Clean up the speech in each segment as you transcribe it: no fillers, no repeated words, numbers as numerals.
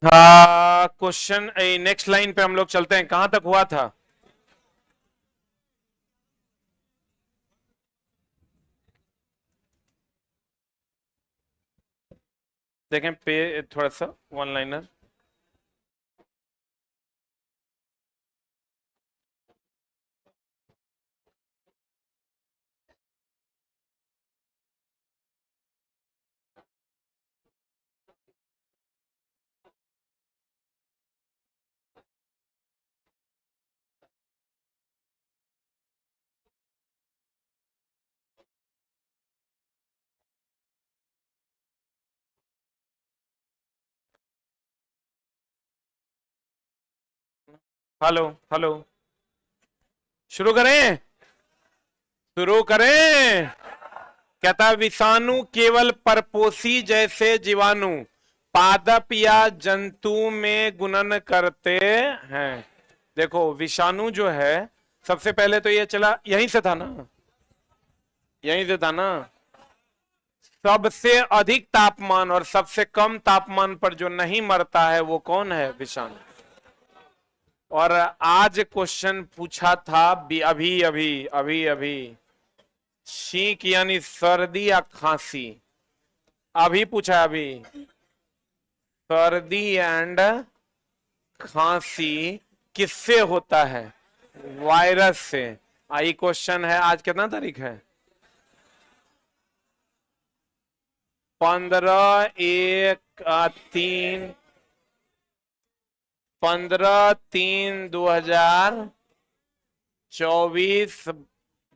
हाँ, question next line पे हम लोग चलते हैं। कहां तक हुआ था? देखें पे थोड़ा सा वन लाइनर। हेलो हेलो, शुरू करें? शुरू करें। कहता विषाणु केवल परपोषी जैसे जीवाणु पादप या जंतु में गुणन करते हैं। देखो विषाणु जो है, सबसे पहले तो ये चला यहीं से था ना, यहीं से था ना। सबसे अधिक तापमान और सबसे कम तापमान पर जो नहीं मरता है वो कौन है? विषाणु। और आज क्वेश्चन पूछा था अभी अभी अभी अभी छींक यानी सर्दी या खांसी। अभी पूछा, अभी सर्दी एंड खांसी किससे होता है? वायरस से। आई क्वेश्चन है। आज कितना तारीख है? 15/1/3 15/3/2024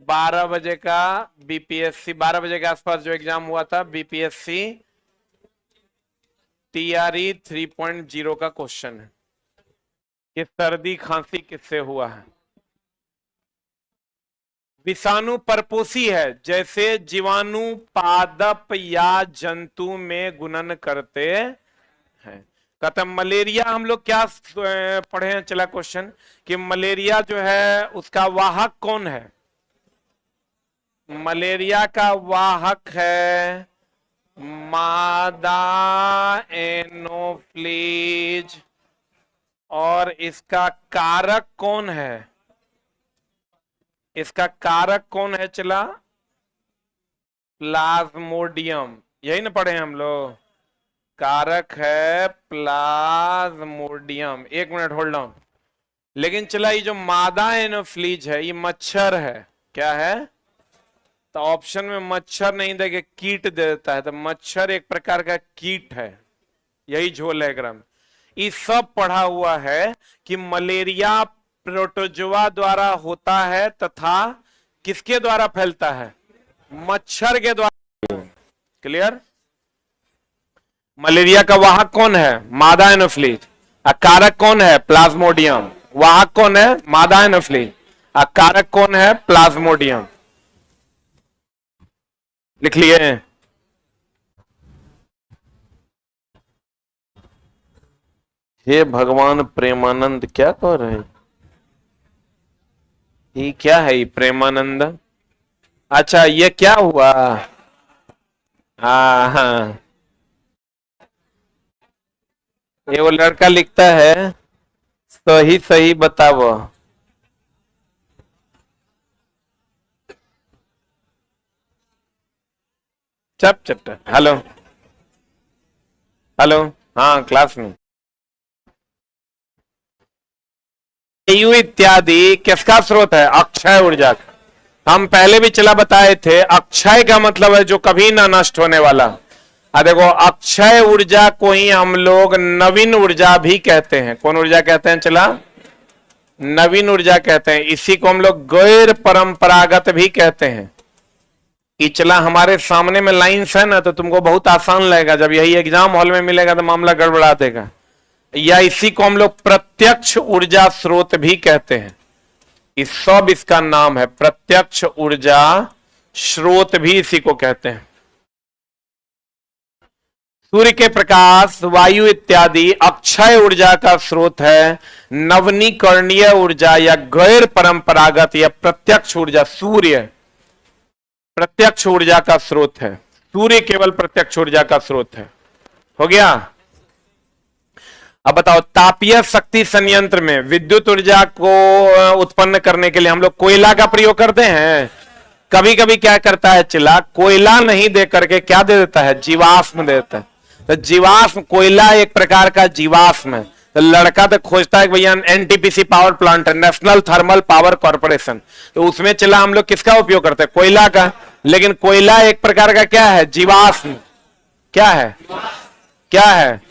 12 बजे का बीपीएससी, 12 बजे के आसपास जो एग्जाम हुआ था बीपीएससी टीआरई 3.0 का क्वेश्चन है कि सर्दी खांसी किससे हुआ है। विषाणु परपोषी है, जैसे जीवाणु पादप या जंतु में गुणन करते हैं। कहता मलेरिया हम लोग क्या पढ़े हैं? चला क्वेश्चन कि मलेरिया जो है उसका वाहक कौन है? मलेरिया का वाहक है मादा एनोफ्लीज। और इसका कारक कौन है? इसका कारक कौन है? चला प्लाज्मोडियम। यही ना पढ़े हम लोग? कारक है प्लाज्मोडियम। एक मिनट होल्ड ऑन। लेकिन चला ये जो मादा एनोफ्लीज है ये मच्छर है। क्या है? तो ऑप्शन में मच्छर नहीं देके कीट दे देता है, तो मच्छर एक प्रकार का कीट है। यही झोल है ग्राम। ये सब पढ़ा हुआ है कि मलेरिया प्रोटोजोआ द्वारा होता है तथा किसके द्वारा फैलता है? मच्छर के द्वारा। क्लियर? मलेरिया का वाहक कौन है? मादा एनोफ्लीज। कारक कौन है? प्लाज्मोडियम। वाहक कौन है? मादा एनोफ्लीज। कारक कौन है? प्लाज्मोडियम। लिख लिए? हे भगवान प्रेमानंद, क्या कह रहे हैं? ये क्या है ये प्रेमानंद? अच्छा ये क्या हुआ? हाँ हाँ, ये वो लड़का लिखता है सही सही बताओ। चप चप। Hello hello. हाँ क्लास में वायु इत्यादि किसका स्रोत है? अक्षय ऊर्जा का। हम पहले भी चला बताए थे अक्षय का मतलब है जो कभी ना नष्ट होने वाला। देखो अक्षय ऊर्जा को ही हम लोग नवीन ऊर्जा भी कहते हैं। कौन ऊर्जा कहते हैं? चला नवीन ऊर्जा कहते हैं। इसी को हम लोग गैर परंपरागत भी कहते हैं। कि चला हमारे सामने में लाइंस है ना, तो तुमको बहुत आसान लगेगा, जब यही एग्जाम हॉल में मिलेगा तो मामला गड़बड़ा देगा। या इसी को हम लोग प्रत्यक्ष ऊर्जा स्रोत भी कहते हैं। इस सब इसका नाम है, प्रत्यक्ष ऊर्जा स्रोत भी इसी को कहते हैं। सूर्य के प्रकाश, वायु इत्यादि अक्षय ऊर्जा का स्रोत है। नवनीकरणीय ऊर्जा या गैर परंपरागत या प्रत्यक्ष ऊर्जा सूर्य प्रत्यक्ष ऊर्जा का स्रोत है। सूर्य केवल प्रत्यक्ष ऊर्जा का स्रोत है। हो गया? अब बताओ, तापीय शक्ति संयंत्र में विद्युत ऊर्जा को उत्पन्न करने के लिए हम लोग कोयला का प्रयोग करते हैं। कभी कभी क्या करता है चिला, कोयला नहीं दे करके क्या दे देता है, जीवाश्म दे देता है। तो जीवाश्म, कोयला एक प्रकार का जीवाश्म है। तो लड़का तो खोजता है कि भैया एनटीपीसी पावर प्लांट है, नेशनल थर्मल पावर कॉर्पोरेशन, तो उसमें चला हम लोग किसका उपयोग करते हैं, कोयला का। लेकिन कोयला एक प्रकार का क्या है, जीवाश्म। क्या है, क्या है?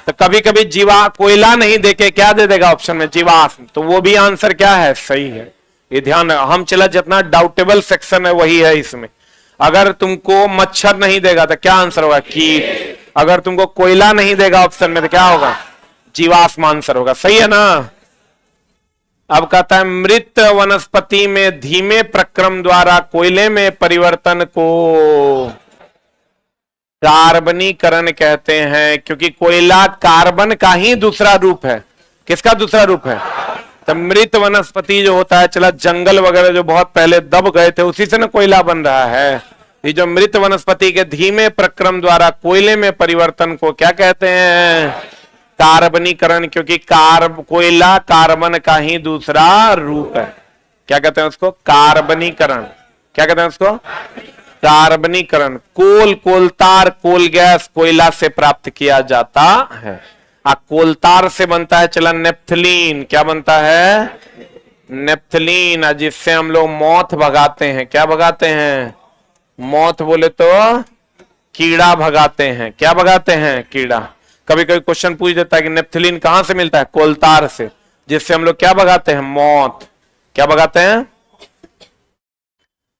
तो कभी कभी कोयला नहीं देके क्या दे देगा ऑप्शन में, जीवाश्म। तो वो भी आंसर क्या है, सही है। ये ध्यान, हम चला जितना डाउटेबल सेक्शन है वही है इसमें। अगर तुमको मच्छर नहीं देगा तो क्या आंसर होगा, कीट। अगर तुमको कोयला नहीं देगा ऑप्शन में तो क्या होगा, जीवाश्म आंसर होगा। सही है ना। अब कहता है मृत वनस्पति में धीमे प्रक्रम द्वारा कोयले में परिवर्तन को कार्बनीकरण कहते हैं, क्योंकि कोयला कार्बन का ही दूसरा रूप है। किसका दूसरा रूप है? तो मृत वनस्पति जो होता है, चला जंगल वगैरह जो बहुत पहले दब गए थे उसी से ना कोयला बन रहा है। ये जो मृत वनस्पति के धीमे प्रक्रम द्वारा कोयले में परिवर्तन को क्या कहते हैं, कार्बनीकरण, क्योंकि कोयला कार्बन का ही दूसरा रूप है। क्या कहते हैं उसको, कार्बनीकरण। क्या कहते हैं उसको, कार्बनीकरण। कोलतार, कोल गैस कोयला से प्राप्त किया जाता है। कोलतार से बनता है चला नेप्थलीन। क्या बनता है, नेप्थलीन, जिससे हम लोग मौत भगाते हैं। क्या भगाते हैं, मौत बोले तो कीड़ा भगाते हैं। क्या भगाते हैं, कीड़ा। कभी कभी क्वेश्चन पूछ देता है कि नेप्थलीन कहां से मिलता है, कोलतार से, जिससे हम लोग क्या भगाते हैं, मौत। क्या भगाते हैं,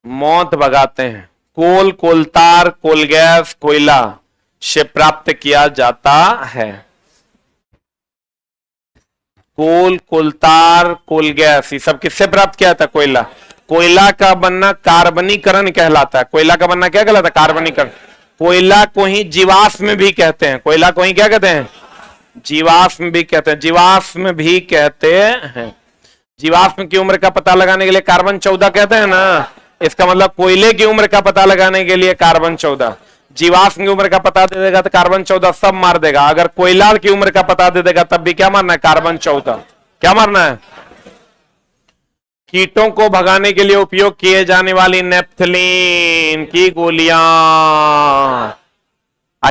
मौत भगाते हैं। कोलतार, कोल गैस कोयला से प्राप्त किया जाता है। कोलतार, कोल गैस, ये सब किससे प्राप्त किया था, कोयला। कोयला का बनना कार्बनीकरण कहलाता है। कोयला का बनना क्या कहलाता है, कार्बनीकरण। कोयला को ही जीवाश्म भी कहते हैं। कोयला को ही क्या कहते हैं, जीवाश्म भी कहते हैं। जीवाश्म भी कहते हैं। जीवाश्म की उम्र का पता लगाने के लिए कार्बन 14 कहते हैं ना। इसका मतलब कोयले की उम्र का पता लगाने के लिए कार्बन 14, जीवाश्म की उम्र का पता दे देगा तो कार्बन 14 सब मार देगा। अगर कोयला की उम्र का पता दे देगा तब भी क्या मारना है, कार्बन 14। क्या मारना है, कीटों को भगाने के लिए उपयोग किए जाने वाली नेप्थलीन की गोलियां।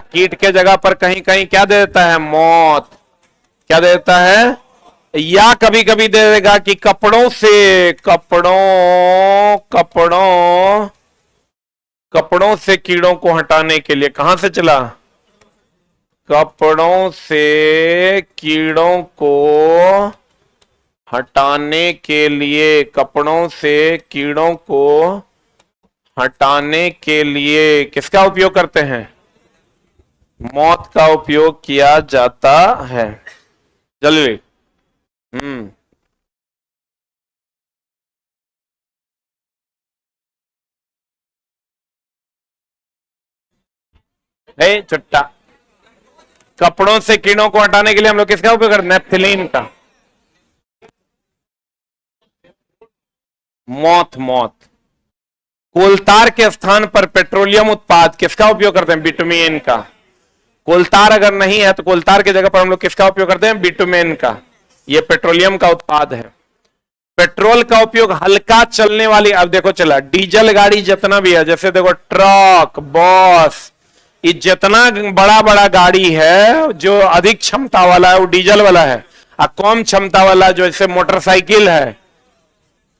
कीट के जगह पर कहीं कहीं क्या दे देता है, मौत। क्या दे देता है, या कभी कभी दे देगा कि कपड़ों से, कपड़ों से कीड़ों को हटाने के लिए। कहां से चला, कपड़ों से कीड़ों को हटाने के लिए। कपड़ों से कीड़ों को हटाने के लिए किसका उपयोग करते हैं, मौत का उपयोग किया जाता है। जल्दी। चुट्टा, कपड़ों से कीड़ों को हटाने के लिए हम लोग किसका उपयोग करते हैं, नेप्थलीन का। मौत। कोलतार के स्थान पर पेट्रोलियम उत्पाद किसका उपयोग करते हैं, बिटुमेन का। कोलतार अगर नहीं है तो कोलतार की जगह पर हम लोग किसका उपयोग करते हैं, बिटुमेन का। ये पेट्रोलियम का उत्पाद है। पेट्रोल का उपयोग हल्का चलने वाली, अब देखो चला डीजल गाड़ी जितना भी है, जैसे देखो ट्रक, बस, ये जितना बड़ा बड़ा गाड़ी है जो अधिक क्षमता वाला है वो डीजल वाला है। और कम क्षमता वाला जो जैसे मोटरसाइकिल है,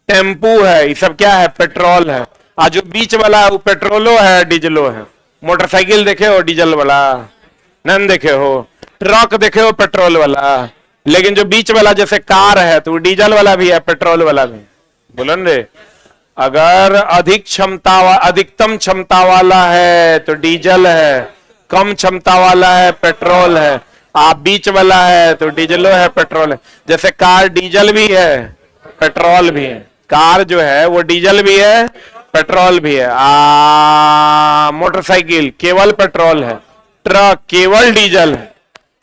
टेम्पू है, ये सब क्या है, पेट्रोल है। और जो बीच वाला है वो पेट्रोलो है, डीजलो है। मोटरसाइकिल देखे हो डीजल वाला, नन देखे हो। ट्रक देखे हो पेट्रोल वाला। लेकिन जो बीच वाला जैसे कार है तो डीजल वाला भी है, पेट्रोल वाला भी। बोलन रे, अगर अधिकतम क्षमता वाला है तो डीजल है, कम क्षमता वाला है पेट्रोल है, आप बीच वाला है तो डीजलो है, पेट्रोल है। जैसे कार डीजल भी है, पेट्रोल भी है। कार जो है वो डीजल भी है, पेट्रोल भी है। मोटरसाइकिल केवल पेट्रोल है, ट्रक केवल डीजल है।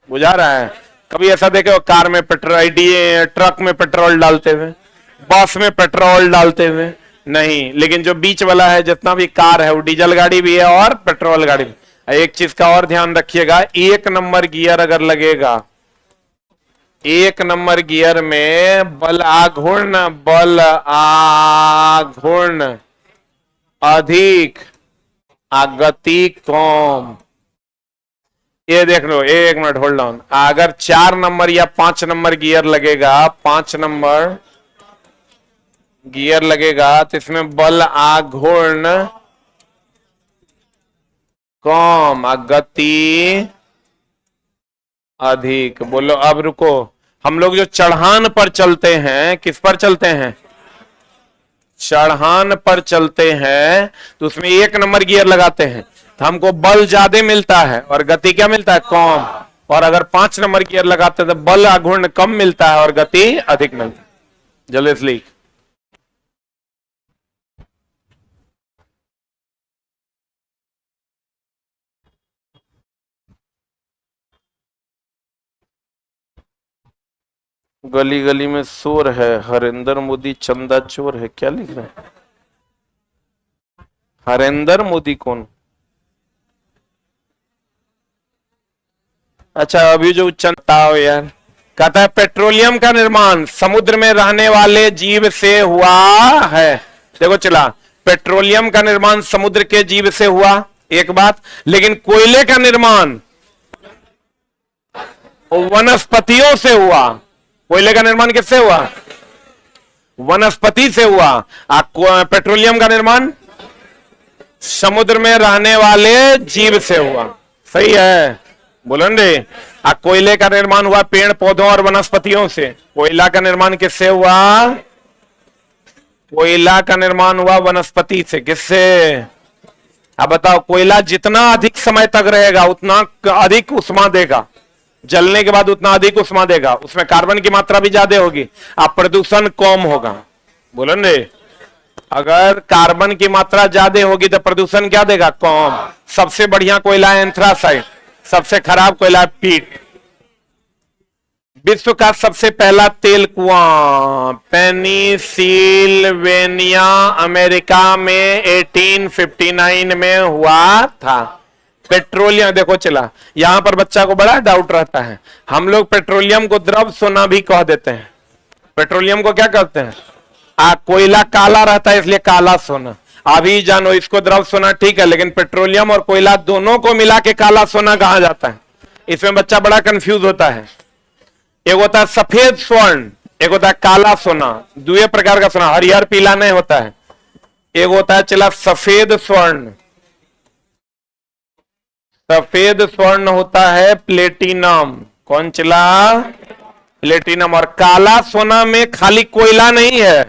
बुझा रहा है। कभी ऐसा देखे कार में पेट्रोल, ट्रक में पेट्रोल डालते हुए, बस में पेट्रोल डालते हुए नहीं। लेकिन जो बीच वाला है जितना भी कार है वो डीजल गाड़ी भी है और पेट्रोल गाड़ी भी। एक चीज का और ध्यान रखिएगा, 1 नंबर गियर अगर लगेगा एक नंबर गियर में बल आघूर्ण अधिक गति कम। ये देख लो, एक मिनट होल्ड ऑन। अगर 4 नंबर या 5 नंबर गियर लगेगा, 5 नंबर गियर लगेगा तो इसमें बल आघूर्ण कम गति अधिक। बोलो अब रुको, हम लोग जो चढ़ान पर चलते हैं, किस पर चलते हैं? चढ़ान पर चलते हैं, तो उसमें 1 नंबर गियर लगाते हैं तो हमको बल ज्यादा मिलता है और गति क्या मिलता है? कम। और अगर 5 नंबर गियर लगाते हैं तो बल आघूर्ण कम मिलता है और गति अधिक मिलता है। जल्दी से लिख। गली गली में शोर है, हरेंद्र मोदी चंदा चोर है, क्या लिख रहा है? हरेंद्र मोदी कौन? अच्छा, अभी जो चंदा हो यार, कहता है पेट्रोलियम का निर्माण समुद्र में रहने वाले जीव से हुआ है। देखो चला, पेट्रोलियम का निर्माण समुद्र के जीव से हुआ, एक बात। लेकिन कोयले का निर्माण वनस्पतियों से हुआ। कोयले का निर्माण किससे हुआ? वनस्पति से हुआ। पेट्रोलियम का निर्माण समुद्र में रहने वाले जीव से हुआ। सही है, बोलो रे। कोयले का निर्माण हुआ पेड़ पौधों और वनस्पतियों से। कोयला का निर्माण किससे हुआ? कोयला का निर्माण हुआ वनस्पति से। किससे? अब बताओ, कोयला जितना अधिक समय तक रहेगा उतना अधिक उष्मा देगा, जलने के बाद उतना अधिक उष्मा देगा, उसमें कार्बन की मात्रा भी ज्यादा होगी, अब प्रदूषण कम होगा। बोलो रे, अगर कार्बन की मात्रा ज्यादा होगी तो प्रदूषण क्या देगा? कम। सबसे बढ़िया कोयला है एंथ्रासाइट, सबसे खराब कोयला है पीट। विश्व का सबसे पहला तेल कुआं पेनिसिल्वेनिया अमेरिका में 1859 में हुआ था। पेट्रोलियम देखो चला, यहां पर बच्चा को बड़ा डाउट रहता है। हम लोग पेट्रोलियम को द्रव सोना भी कह देते हैं। पेट्रोलियम को क्या कहते हैं? कोयला काला रहता है इसलिए काला सोना। अभी जानो, इसको द्रव सोना ठीक है, लेकिन पेट्रोलियम और कोयला दोनों को मिला के काला सोना कहा जाता है। इसमें बच्चा बड़ा कंफ्यूज होता है। एक होता है सफेद स्वर्ण, एक होता है काला सोना। दो प्रकार का सोना, हरिहर पीला नहीं होता है। एक होता है चला सफेद स्वर्ण, सफेद स्वर्ण होता है प्लेटिनम। कौन चला? प्लेटिनम। और काला सोना में खाली कोयला नहीं है,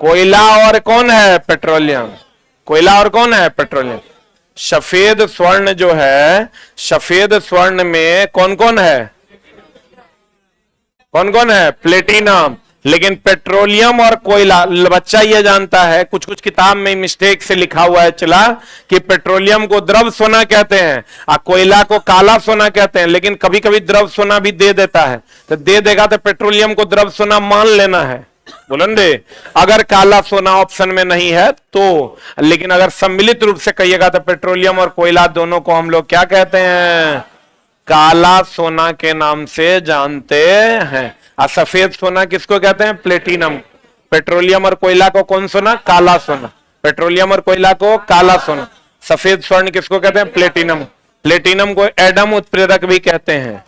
कोयला और कौन है? पेट्रोलियम। कोयला और कौन है? पेट्रोलियम। सफेद स्वर्ण जो है, सफेद स्वर्ण में कौन कौन है? कौन कौन है? प्लेटिनम। लेकिन पेट्रोलियम और कोयला, बच्चा ये जानता है, कुछ कुछ किताब में मिस्टेक से लिखा हुआ है चला कि पेट्रोलियम को द्रव सोना कहते हैं और कोयला को काला सोना कहते हैं। लेकिन कभी कभी द्रव सोना भी दे देता है, तो दे देगा तो पेट्रोलियम को द्रव सोना मान लेना है। बोलन रे, अगर काला सोना ऑप्शन में नहीं है तो। लेकिन अगर सम्मिलित रूप से कहिएगा तो पेट्रोलियम और कोयला दोनों को हम लोग क्या कहते हैं? काला सोना के नाम से जानते हैं। और सफेद सोना किसको कहते हैं? प्लेटिनम। पेट्रोलियम और कोयला को कौन सोना? काला सोना। पेट्रोलियम और कोयला को काला सोना। सफेद स्वर्ण किसको कहते हैं? प्लेटिनम। प्लेटिनम को एडम उत्प्रेरक भी कहते हैं,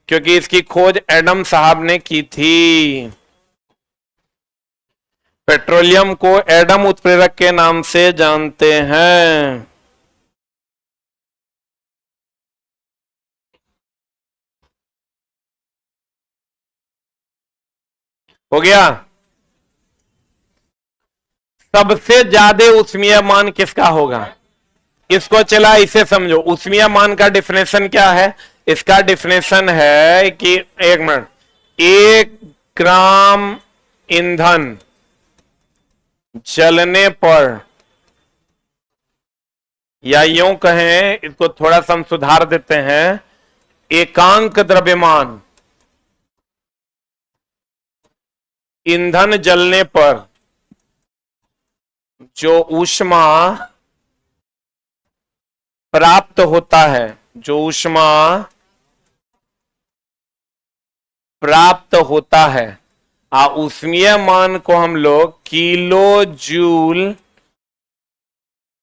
क्योंकि इसकी खोज एडम साहब ने की थी। पेट्रोलियम को एडम उत्प्रेरक के नाम से जानते हैं। हो गया? सबसे ज्यादा उष्मीय मान किसका होगा? इसको चला इसे समझो। उष्मीय मान का डिफिनेशन क्या है? इसका डिफिनेशन है कि, एक मिनट, 1 ग्राम ईंधन जलने पर, या यूं कहें, इसको थोड़ा सा हम सुधार देते हैं, एकांक द्रव्यमान ईंधन जलने पर जो ऊष्मा प्राप्त होता है, जो ऊष्मा प्राप्त होता है। ऊष्मीय मान को हम लोग किलो जूल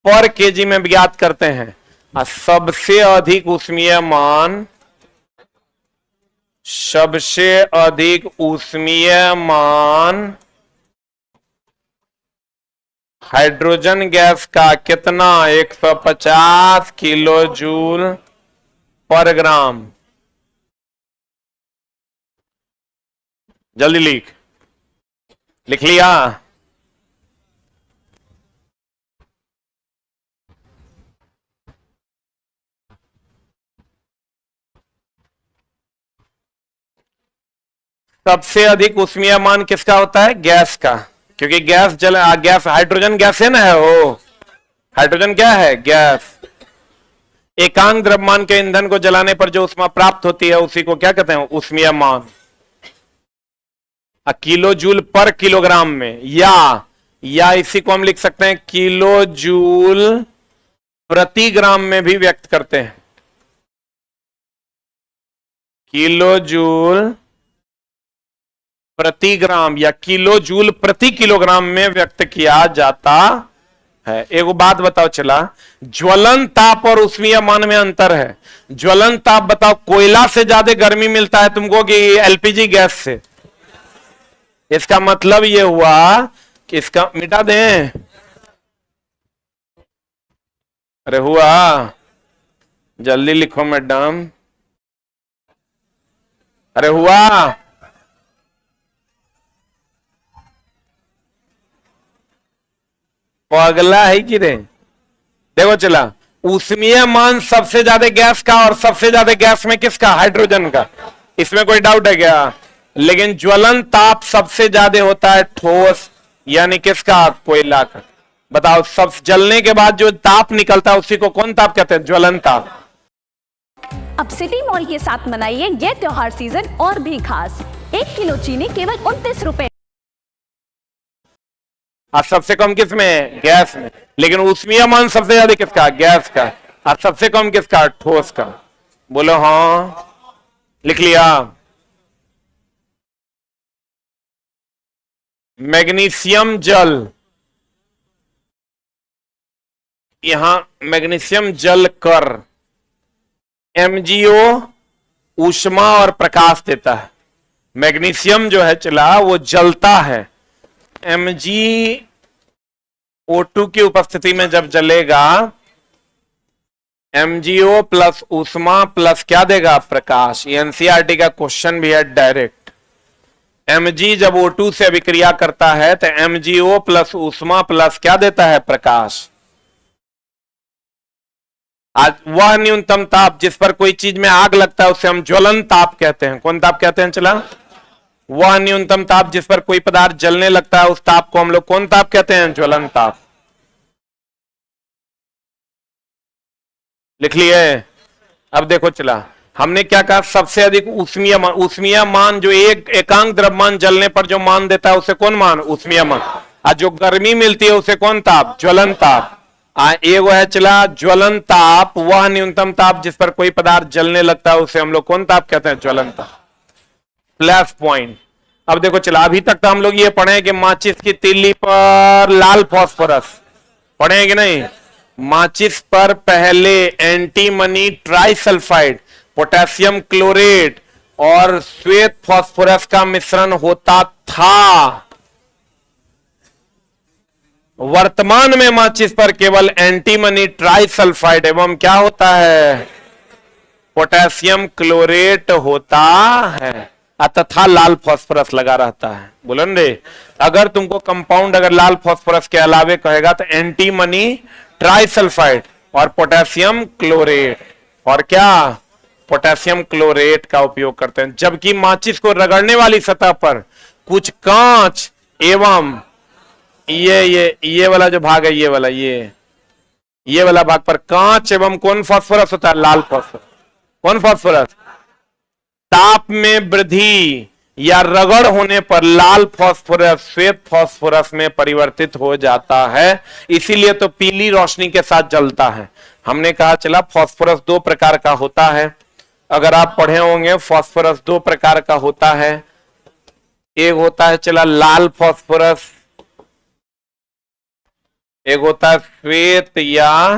पर केजी में ज्ञात करते हैं। सबसे अधिक ऊष्मीय मान, सबसे अधिक ऊष्मीय मान हाइड्रोजन गैस का कितना? 150 किलो जूल पर ग्राम। जल्दी लिख लिया? सबसे अधिक ऊष्मीय मान किसका होता है? गैस का, क्योंकि गैस हाइड्रोजन गैस है ना, है वो हाइड्रोजन क्या है? गैस। एकांक द्रव्यमान के ईंधन को जलाने पर जो ऊष्मा प्राप्त होती है उसी को क्या कहते हैं? ऊष्मीय मान। किलो जूल पर किलोग्राम में, या इसी को हम लिख सकते हैं किलो जूल प्रति ग्राम में भी व्यक्त करते हैं। किलो जूल प्रति ग्राम या किलो जूल प्रति किलोग्राम में व्यक्त किया जाता है। एक बात बताओ, चला ज्वलन ताप और ऊष्मीय मान में अंतर है। ज्वलन ताप बताओ, कोयला से ज्यादा गर्मी मिलता है तुमको कि एलपीजी गैस से? इसका मतलब यह हुआ कि इसका मिटा दें। अरे हुआ, जल्दी लिखो मैडम। अरे हुआ, अगला है कि रे? देखो चला, ऊष्मीय मान सबसे ज्यादा गैस का, और सबसे ज्यादा गैस में किसका? हाइड्रोजन का। इसमें कोई डाउट है क्या? लेकिन ज्वलन ताप सबसे ज्यादा होता है ठोस, यानी किसका? कोयला का। बताओ, सब जलने के बाद जो ताप निकलता है उसी को कौन ताप कहते हैं? ज्वलन ताप। अब सिटी मॉल के साथ मनाइए ये त्योहार सीजन और भी खास। 1 किलो चीनी केवल 29 रुपए। सबसे कम किस में? गैस में। लेकिन ऊष्मीय मान सबसे ज्यादा किसका? गैस का। और सबसे कम किसका? ठोस का। बोलो हाँ, लिख लिया? मैग्नीशियम जल, यहां मैग्नीशियम जल कर MgO ऊष्मा और प्रकाश देता है। मैग्नीशियम जो है चला वो जलता है। MgO2 की उपस्थिति में जब जलेगा, MgO प्लस ऊष्मा प्लस क्या देगा? प्रकाश। एनसीईआरटी का क्वेश्चन भी है डायरेक्ट। Mg जब O2 से अभिक्रिया करता है तो MgO प्लस ऊष्मा प्लस क्या देता है? प्रकाश। आज वह न्यूनतम ताप जिस पर कोई चीज में आग लगता है उसे हम ज्वलन ताप कहते हैं। कौन ताप कहते हैं? चला, वह न्यूनतम ताप जिस पर कोई पदार्थ जलने लगता है उस ताप को हम लोग कौन ताप कहते हैं? ज्वलन ताप। लिख लिए? अब देखो चला, हमने क्या कहा? सबसे अधिक ऊष्मीय मान। ऊष्मीय मान जो एक एकांक द्रव्यमान जलने पर जो मान देता है उसे कौन मान? ऊष्मीय मान। और जो गर्मी मिलती है उसे कौन ताप? ज्वलन ताप। एक है चला ज्वलन ताप, वह न्यूनतम ताप जिस पर कोई पदार्थ जलने लगता है उसे हम लोग कौन ताप कहते हैं? ज्वलन ताप। Plus point. अब देखो चला, अभी तक तो हम लोग ये पढ़े कि माचिस की तीली पर लाल फास्फोरस पढ़े कि नहीं? माचिस पर पहले एंटीमनी ट्राइसल्फाइड, पोटेशियम क्लोरेट और श्वेत फास्फोरस का मिश्रण होता था। वर्तमान में माचिस पर केवल एंटीमनी ट्राइसल्फाइड एवं क्या होता है? पोटेशियम क्लोरेट होता है तथा लाल फास्फोरस लगा रहता है। बोलो रे, अगर तुमको कंपाउंड अगर लाल फास्फोरस के अलावे कहेगा तो एंटीमनी ट्राइसल्फाइड और पोटेशियम क्लोरेट, और क्या? पोटेशियम क्लोरेट का उपयोग करते हैं। जबकि माचिस को रगड़ने वाली सतह पर कुछ कांच एवं ये वाला जो भाग है, ये वाला भाग पर कांच एवं कौन फास्फोरस होता है? लाल फास्फोरस। कौन फास्फोरस? ताप में वृद्धि या रगड़ होने पर लाल फास्फोरस श्वेत फास्फोरस में परिवर्तित हो जाता है, इसीलिए तो पीली रोशनी के साथ जलता है। हमने कहा चला फास्फोरस दो प्रकार का होता है। अगर आप पढ़े होंगे फास्फोरस दो प्रकार का होता है। एक होता है चला लाल फास्फोरस, एक होता है श्वेत या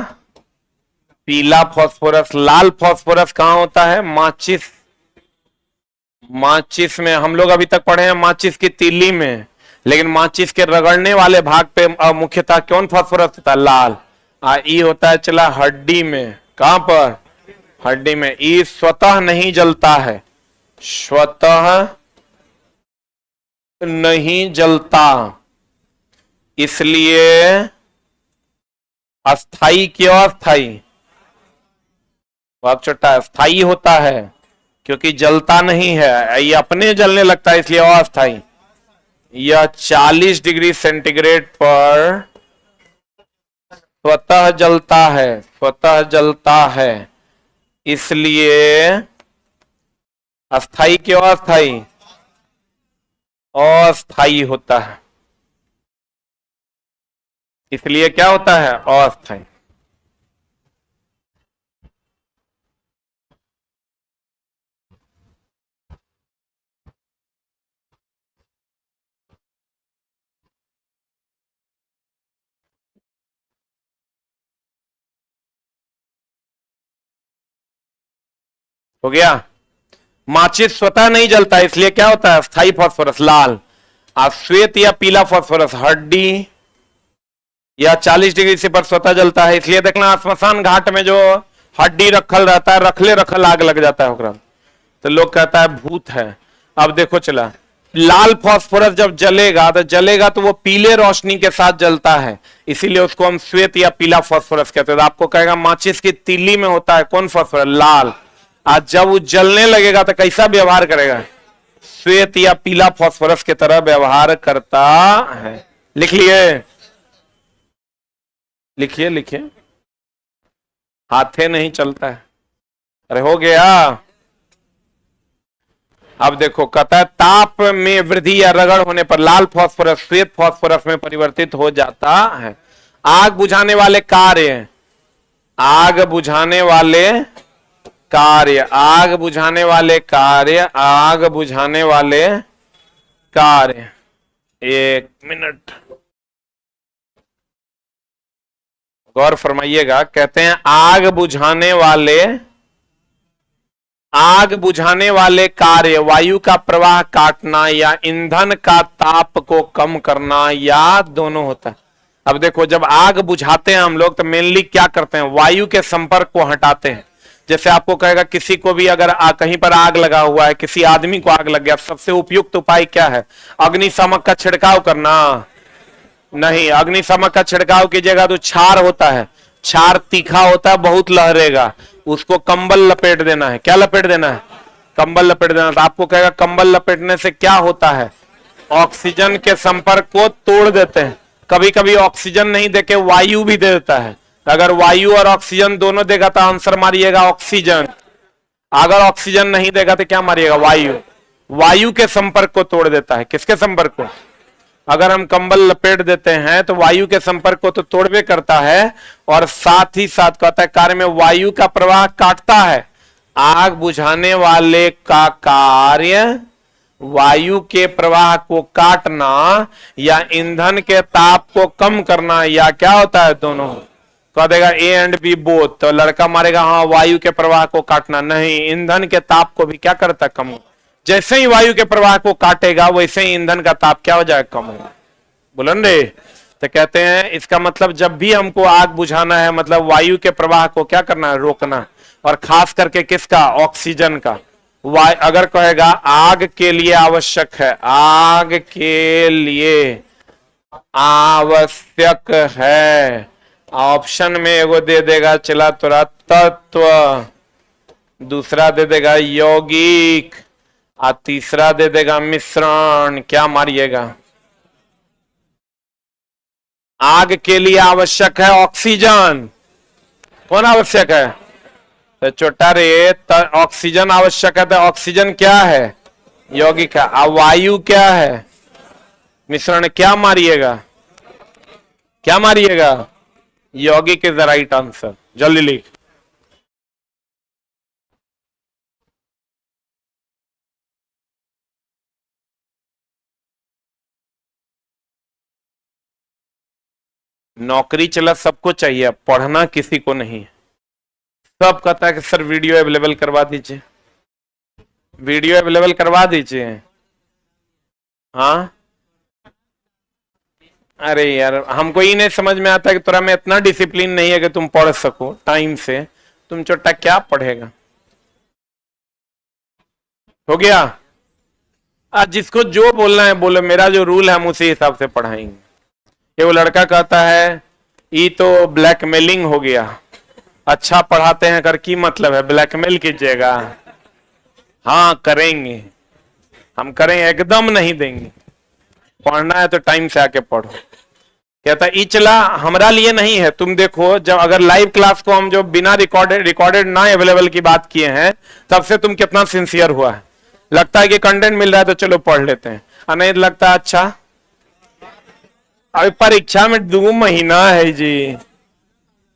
पीला फास्फोरस। लाल फास्फोरस कहां होता है? माचिस, माचिस में। हम लोग अभी तक पढ़े हैं माचिस की तीली में, लेकिन माचिस के रगड़ने वाले भाग पे मुख्यतः कौन फास्फोरस होता है? लाल। ई होता है चला हड्डी में। कहां पर? हड्डी में। ई स्वतः नहीं जलता है, स्वतः नहीं जलता, इसलिए अस्थाई क्यों? अस्थाई बहुत छोटा स्थाई होता है क्योंकि जलता नहीं है, ये अपने जलने लगता है इसलिए अस्थाई। यह 40 डिग्री सेंटीग्रेड पर स्वतः जलता है, स्वतः जलता है, इसलिए अस्थाई क्यों? अस्थाई अस्थाई होता है, इसलिए क्या होता है? अस्थाई। हो गया? माचिस स्वतः नहीं जलता इसलिए क्या होता है? स्थायी फास्फोरस लाल। और श्वेत या पीला फास्फोरस हड्डी या 40 डिग्री से पर स्वतः जलता है, इसलिए देखना स्मशान घाट में जो हड्डी रखल रहता है, रखले रखल आग लग जाता है ओकरा, तो लोग कहता है भूत है। अब देखो चला, लाल फास्फोरस जब जलेगा तो वो पीले रोशनी के साथ जलता है, इसीलिए उसको हम श्वेत या पीला फास्फोरस कहते हैं। तो आपको कहेगा माचिस की तीली में होता है कौन फास्फोरस? लाल। आज जब वो जलने लगेगा तो कैसा व्यवहार करेगा? श्वेत या पीला फास्फोरस की तरह व्यवहार करता है। लिख लिए? लिखिए लिखिए, हाथे नहीं चलता है। अरे हो गया। अब देखो कहता है ताप में वृद्धि या रगड़ होने पर लाल फास्फोरस श्वेत फास्फोरस में परिवर्तित हो जाता है। आग बुझाने वाले कार्य, आग बुझाने वाले कार्य, आग बुझाने वाले कार्य, आग बुझाने वाले कार्य। एक मिनट गौर फरमाइएगा। कहते हैं आग बुझाने वाले कार्य वायु का प्रवाह काटना या ईंधन का ताप को कम करना या दोनों होता है। अब देखो जब आग बुझाते हैं हम लोग तो मेनली क्या करते हैं? वायु के संपर्क को हटाते हैं। जैसे आपको कहेगा किसी को भी अगर कहीं पर आग लगा हुआ है, किसी आदमी को आग लग गया, सबसे उपयुक्त उपाय क्या है? अग्निशामक का छिड़काव करना? नहीं, अग्निशामक का छिड़काव कीजिएगा तो क्षार होता है, क्षार तीखा होता है, बहुत लहरेगा, उसको कंबल लपेट देना है। क्या लपेट देना है? कंबल लपेट देना। तो आपको कहेगा कंबल लपेटने से क्या होता है? ऑक्सीजन के संपर्क को तोड़ देते हैं। कभी कभी ऑक्सीजन नहीं देके वायु भी दे देता है। अगर वायु और ऑक्सीजन दोनों देगा तो आंसर मारिएगा ऑक्सीजन। अगर ऑक्सीजन नहीं देगा तो क्या मारिएगा? वायु। वायु के संपर्क को तोड़ देता है। किसके संपर्क को? अगर हम कंबल लपेट देते हैं तो वायु के संपर्क को तो तोड़वे करता है, और साथ ही साथ कहता है कार्य में वायु का प्रवाह काटता है। आग बुझाने वाले का कार्य वायु के प्रवाह को काटना या ईंधन के ताप को कम करना, या क्या होता है? दोनों। कह देगा ए एंड बी बोथ, तो लड़का मारेगा हाँ वायु के प्रवाह को काटना। नहीं, ईंधन के ताप को भी क्या करता है? कम। जैसे ही वायु के प्रवाह को काटेगा वैसे ही ईंधन का ताप क्या हो जाएगा? कम होगा। बुलंद रे। तो कहते हैं इसका मतलब जब भी हमको आग बुझाना है, मतलब वायु के प्रवाह को क्या करना है? रोकना। और खास करके किसका? ऑक्सीजन का। अगर कहेगा आग के लिए आवश्यक है, आग के लिए आवश्यक है, ऑप्शन में एगो दे देगा चला तोरा तत्व, दूसरा दे देगा यौगिक, और तीसरा दे देगा मिश्रण। क्या मारिएगा? आग के लिए आवश्यक है ऑक्सीजन। कौन आवश्यक है? तो छोटा रे, ऑक्सीजन आवश्यक है, तो ऑक्सीजन क्या है? यौगिक है। और वायु क्या है? मिश्रण। क्या मारिएगा? क्या मारिएगा? यौगिक इज द राइट आंसर। जल्दी लिख। नौकरी चला सबको चाहिए, पढ़ना किसी को नहीं। सब कहता है कि सर वीडियो अवेलेबल करवा दीजिए, वीडियो अवेलेबल करवा दीजिए। हाँ अरे यार, हमको ही नहीं समझ में आता कि तुरा में इतना डिसिप्लिन नहीं है कि तुम पढ़ सको टाइम से। तुम छोटा क्या पढ़ेगा। हो गया। आज जिसको जो बोलना है बोलो, मेरा जो रूल है हम उसी हिसाब से पढ़ाएंगे। ये वो लड़का कहता है ये तो ब्लैकमेलिंग हो गया। अच्छा पढ़ाते हैं कर की मतलब है ब्लैकमेल कीजिएगा। हाँ करेंगे, हम करेंगे, एकदम नहीं देंगे। पढ़ना है तो टाइम से आके पढ़ो। कहता ई चला हमारा लिए नहीं है। तुम देखो, जब अगर लाइव क्लास को हम जो बिना रिकॉर्डेड ना अवेलेबल की बात किए हैं, तब से तुम कितना सिंसियर हुआ है। लगता है कि कंटेंट मिल रहा है तो चलो पढ़ लेते हैं, और नहीं लगता अच्छा अभी परीक्षा में 2 महीना है जी।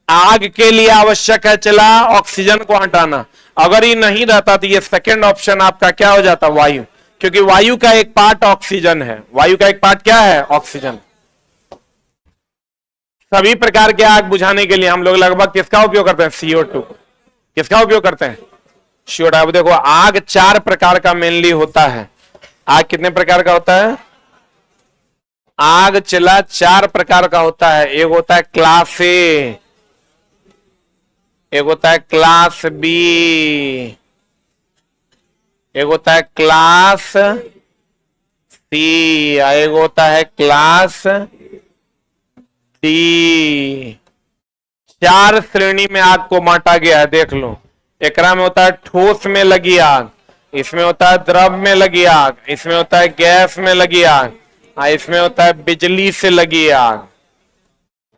आग के लिए आवश्यक है चला ऑक्सीजन को हटाना। अगर ये नहीं रहता तो ये सेकंड ऑप्शन आपका क्या हो जाता, वायु। क्योंकि वायु का एक पार्ट ऑक्सीजन है। वायु का एक पार्ट क्या है, ऑक्सीजन। सभी प्रकार के आग बुझाने के लिए हम लोग लगभग किसका उपयोग करते हैं, CO2। किसका उपयोग करते हैं, CO2। अब देखो आग 4 प्रकार का मेनली होता है। आग कितने प्रकार का होता है, आग चला 4 प्रकार का होता है। एक होता है क्लास ए, एक होता है क्लास बी, एक होता है क्लास सी, एक होता है क्लास डी। 4 श्रेणी में आग को बांटा गया है। देख लो, एकरा में होता है ठोस में लगी आग, इसमें होता है द्रव में लगी आग, इसमें होता है गैस में लगी आग, इसमें होता है बिजली से लगी आग।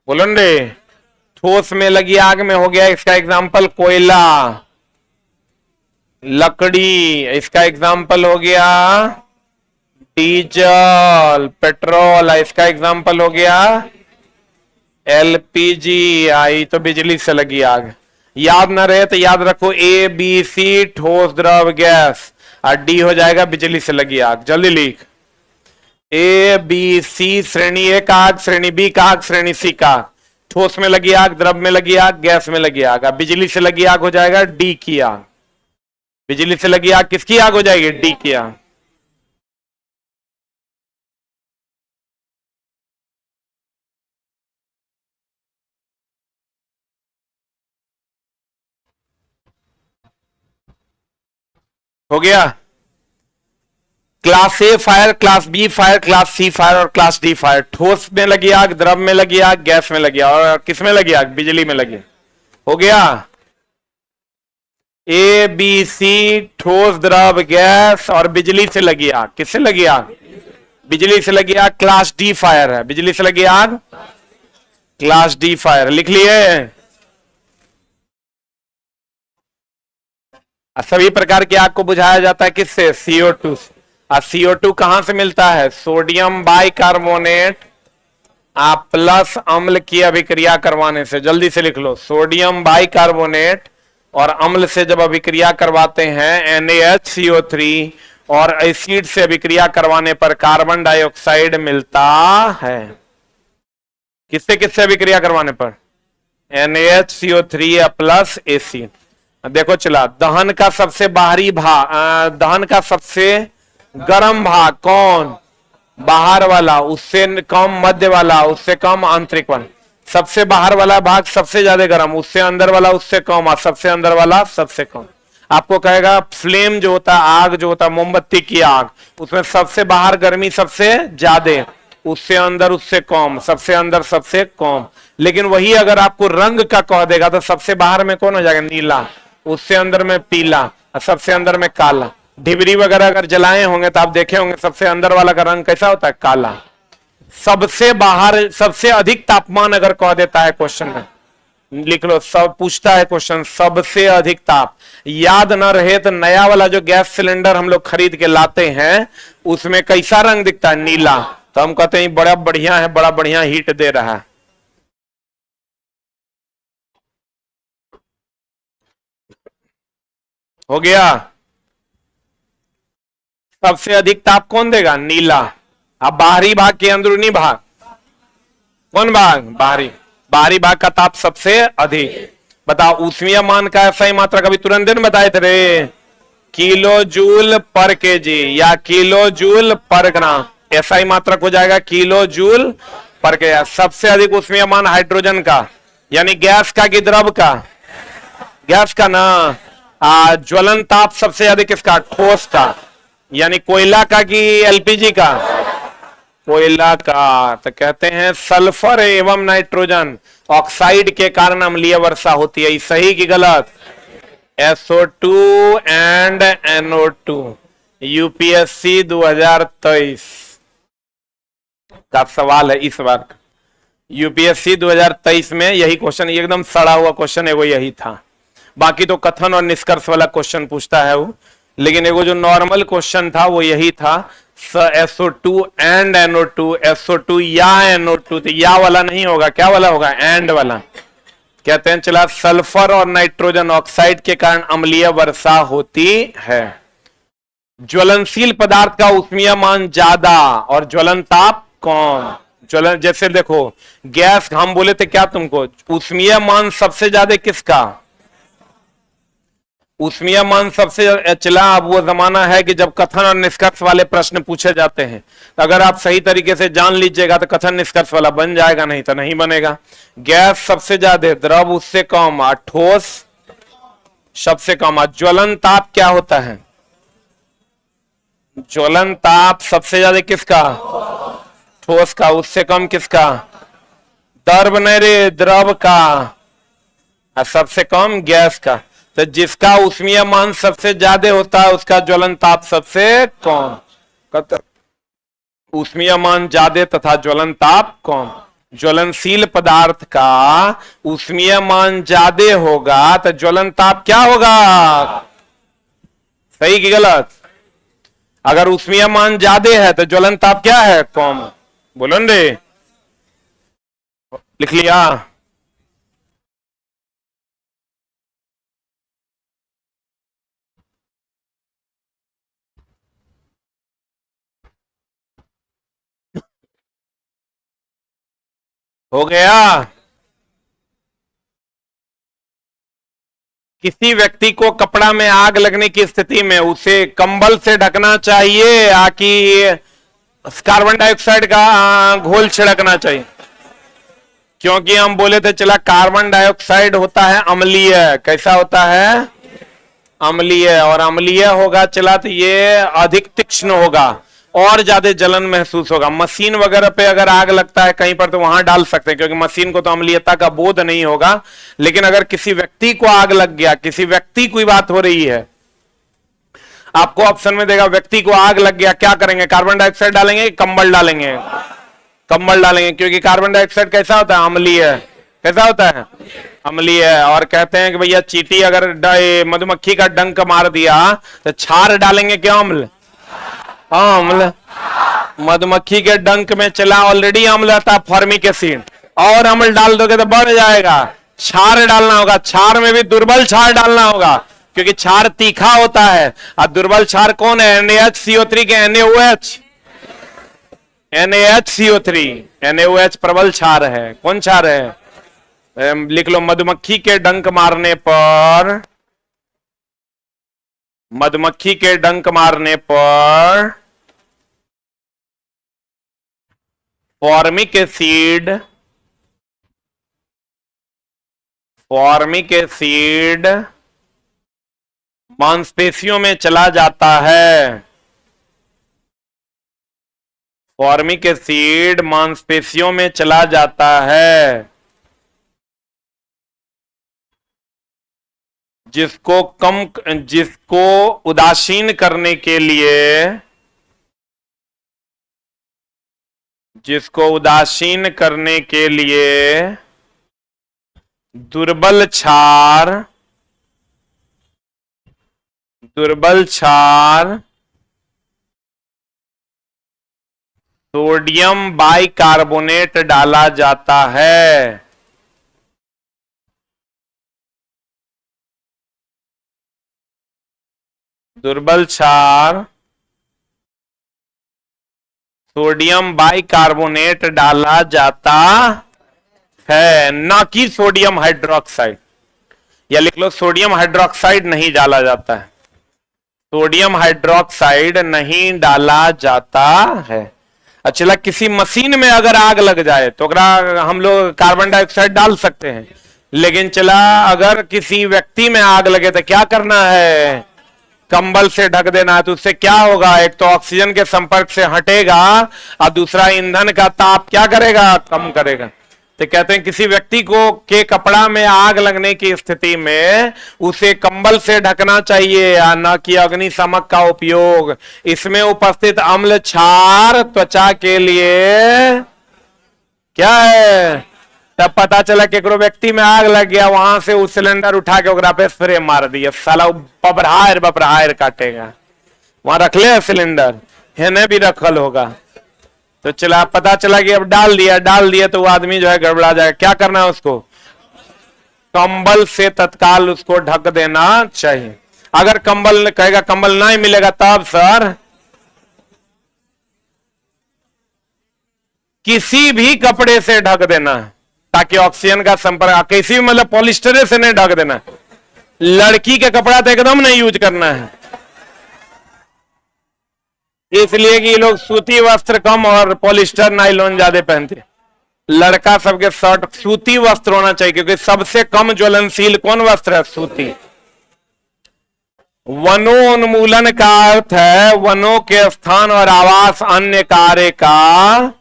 बोलो रे, ठोस में लगी आग में हो गया इसका एग्जाम्पल कोयला, लकड़ी। इसका एग्जाम्पल हो गया डीजल, पेट्रोल। इसका एग्जाम्पल हो गया LPG। आई तो बिजली से लगी आग। याद ना रहे तो याद रखो ABC ठोस द्रव गैस, और D हो जाएगा बिजली से लगी आग। जल्दी लिख, ABC श्रेणी ए का आग, श्रेणी बी का आग, श्रेणी सी का आग। ठोस में लगी आग, द्रव में लगी आग, गैस में लगी आग। अब बिजली से लगी आग हो जाएगा D की आग। बिजली से लगी आग किसकी आग हो जाएगी, D की आग। हो गया। Class A fire, class B fire, class C fire और क्लास डी फायर। ठोस में लगी आग, द्रव में लगी आग, गैस में लगी आग, और किस में लगी आग, बिजली में लगी। हो गया। ABC ठोस द्रव गैस और बिजली से लगी आग। किससे लगी आग, बिजली से लगी आग। क्लास डी फायर है, बिजली से लगी आग क्लास डी फायर। लिख लिए। सभी प्रकार की आग को बुझाया जाता है किससे, CO2 से। और CO2 कहां से मिलता है, सोडियम बाइकार्बोनेट प्लस अम्ल की अभिक्रिया करवाने से। जल्दी से लिख लो, सोडियम बाइकार्बोनेट और अम्ल से जब अभिक्रिया करवाते हैं NaHCO3, और एसिड से अभिक्रिया करवाने पर कार्बन डाइऑक्साइड मिलता है। किससे किससे अभिक्रिया करवाने पर, NaHCO3 प्लस एसिड। देखो चला, दहन का सबसे बाहरी भाग, दहन का सबसे गर्म भाग कौन, बाहर वाला, उससे कम मध्य वाला, उससे कम आंतरिक वाला। सबसे बाहर वाला भाग सबसे ज्यादा गर्म, उससे अंदर वाला उससे कम, और सबसे अंदर वाला सबसे कम। आपको कहेगा फ्लेम जो होता है, आग जो होता है, मोमबत्ती की आग, उसमें सबसे बाहर गर्मी सबसे ज्यादा, उससे अंदर उससे कम, सबसे अंदर सबसे कम। लेकिन वही अगर आपको रंग का कह देगा तो सबसे बाहर में कौन हो जाएगा, नीला, उससे अंदर में पीला, और सबसे अंदर में काला। ढिबरी वगैरह अगर जलाए होंगे तो आप देखे होंगे सबसे अंदर वाला का रंग कैसा होता है, काला। सबसे बाहर सबसे अधिक तापमान अगर कह देता है क्वेश्चन में, लिख लो, सब पूछता है क्वेश्चन सबसे अधिक ताप। याद ना रहे तो नया वाला जो गैस सिलेंडर हम लोग खरीद के लाते हैं उसमें कैसा रंग दिखता है, नीला। तो हम कहते हैं बड़ा बढ़िया है, बड़ा बढ़िया हीट दे रहा है। हो गया। सबसे अधिक ताप कौन देगा, नीला। अब बाहरी भाग के अंदरूनी भाग, कौन भाग? बाहरी। बाहरी भाग का ताप सबसे अधिक। बताओ ऊष्मीय मान का सही मात्रा कभी तुरंत दिन बताए थे रे, किलो जूल पर केजी या किलो जूल पर ग्राम, ऐसा ही मात्रक हो जाएगा किलो जूल पर के। सबसे अधिक ऊष्मीय मान हाइड्रोजन का, यानी गैस का कि द्रव का? गैस का ना। ज्वलन ताप सबसे अधिक किसका? ठोस का, यानी कोयला का कि एलपीजी का? कोयला का। तो कहते हैं सल्फर एवं नाइट्रोजन ऑक्साइड के कारण अम्लीय वर्षा होती है। सही कि गलत? SO2 and NO2। यूपीएससी 2023 का सवाल है इस बार। यूपीएससी 2023 में यही क्वेश्चन, एकदम सड़ा हुआ क्वेश्चन है वो यही था। बाकी तो कथन और निष्कर्ष वाला क्वेश्चन पूछता है वो, लेकिन एगो जो नॉर्मल क्वेश्चन था वो यही था। SO2 एंड NO2, SO2 या NO2, तो या वाला नहीं होगा, क्या वाला होगा? एंड वाला। कहते हैं चला सल्फर और नाइट्रोजन ऑक्साइड के कारण अम्लीय वर्षा होती है। ज्वलनशील पदार्थ का ऊष्मीय मान ज्यादा और ज्वलन ताप कम। ज्वलन जैसे देखो गैस, हम बोले थे क्या तुमको, ऊष्मीय मान सबसे ज्यादा किसका? ऊष्मीय मान सबसे चला। अब वो जमाना है कि जब कथन और निष्कर्ष वाले प्रश्न पूछे जाते हैं, तो अगर आप सही तरीके से जान लीजिएगा तो कथन निष्कर्ष वाला बन जाएगा, नहीं तो नहीं बनेगा। गैस सबसे ज्यादा, द्रव उससे कम, ठोस सबसे कम। ज्वलन ताप क्या होता है? ज्वलन ताप सबसे ज्यादा किसका? ठोस का। उससे कम किसका? द्रव नहीं रे, द्रव का। और सबसे कम गैस का। तो जिसका ऊष्मीय मान सबसे ज्यादा होता है उसका ज्वलन ताप सबसे कम। ऊष्मीय मान ज्यादा तथा ज्वलन ताप कम। ज्वलनशील पदार्थ का ऊष्मीय मान ज्यादा होगा तो ज्वलन ताप क्या होगा? सही कि गलत? अगर ऊष्मीय मान ज्यादा है तो ज्वलन ताप क्या है? कम। बोलो न रे, लिख लिया? हो गया? किसी व्यक्ति को कपड़ा में आग लगने की स्थिति में उसे कंबल से ढकना चाहिए या कि कार्बन डाइऑक्साइड का घोल छिड़कना चाहिए? क्योंकि हम बोले थे चला कार्बन डाइऑक्साइड होता है अम्लीय। कैसा होता है? अम्लीय। और अम्लीय होगा चला तो ये अधिक तीक्ष्ण होगा और ज्यादा जलन महसूस होगा। मशीन वगैरह पे अगर आग लगता है कहीं पर तो वहां डाल सकते हैं, क्योंकि मशीन को तो अम्लीयता का बोध नहीं होगा। लेकिन अगर किसी व्यक्ति को आग लग गया, किसी व्यक्ति की बात हो रही है, आपको ऑप्शन में देगा व्यक्ति को आग लग गया, क्या करेंगे? कार्बन डाइऑक्साइड डालेंगे, कंबल डालेंगे? कंबल डालेंगे, क्योंकि कार्बन डाइऑक्साइड कैसा होता है? अम्लीय। कैसा होता है? अम्लीय। और कहते हैं कि भैया चींटी अगर मधुमक्खी का डंक मार दिया तो छार डालेंगे क्या? अम्ल? अम्ल। मधुमक्खी के डंक में चला ऑलरेडी अम्ल आता है, फॉर्मिक एसिड, और अम्ल डाल दोगे तो बढ़ जाएगा। छार डालना होगा, छार में भी दुर्बल छार डालना होगा, क्योंकि छार तीखा होता है। और दुर्बल छार कौन है? NaHCO3 के NaOH। NaHCO3, NaOH प्रबल क्षार है। कौन क्षार है? लिख लो, मधुमक्खी के डंक मारने पर, मधुमक्खी के डंक मारने पर फॉर्मिक एसिड, फॉर्मिक एसिड मांसपेशियों में चला जाता है। फॉर्मिक एसिड मांसपेशियों में चला जाता है, जिसको उदासीन करने के लिए, जिसको उदासीन करने के लिए दुर्बल क्षार, दुर्बल क्षार सोडियम बाइकार्बोनेट डाला जाता है। दुर्बल क्षार सोडियम बाइकार्बोनेट डाला जाता है, ना कि सोडियम हाइड्रोक्साइड। या लिख लो सोडियम हाइड्रोक्साइड नहीं डाला जाता है, सोडियम हाइड्रोक्साइड नहीं डाला जाता है। अच्छा, किसी मशीन में अगर आग लग जाए तो हम लोग कार्बन डाइऑक्साइड डाल सकते हैं, लेकिन चला अगर किसी व्यक्ति में आग लगे तो क्या करना है, कंबल से ढक देना है। तो उससे क्या होगा, एक तो ऑक्सीजन के संपर्क से हटेगा और दूसरा ईंधन का ताप क्या करेगा, कम करेगा। तो कहते हैं किसी व्यक्ति को के कपड़ा में आग लगने की स्थिति में उसे कंबल से ढकना चाहिए या न कि अग्निशामक का उपयोग। इसमें उपस्थित अम्ल क्षार त्वचा के लिए क्या है, तब पता चला कि एक व्यक्ति में आग लग गया, वहां से उस सिलेंडर उठा के ओकरा पे स्प्रे मार दिया, साला बबरायर बबरायर काटेगा। वहां रख ले सिलेंडर, हेने भी रखल होगा। तो चला पता चला कि अब डाल दिया तो वो आदमी जो है गड़बड़ा जाएगा। क्या करना है उसको, कंबल से तत्काल उसको ढक देना चाहिए। अगर कंबल कहेगा कंबल नहीं मिलेगा तब सर किसी भी कपड़े से ढक देना है ताकि ऑक्सीजन का संपर्क, किसी भी मतलब पॉलिस्टर से नहीं ढक देना। लड़की के कपड़ा तो एकदम नहीं यूज करना है, इसलिए कि ये लोग सूती वस्त्र कम और पॉलिस्टर नाइलॉन ज्यादा पहनते। लड़का सबके शर्ट सूती वस्त्र होना चाहिए, क्योंकि सबसे कम ज्वलनशील कौन वस्त्र है, सूती। वनोन्मूलन का अर्थ है वनों के स्थान और आवास अन्य कार्य का,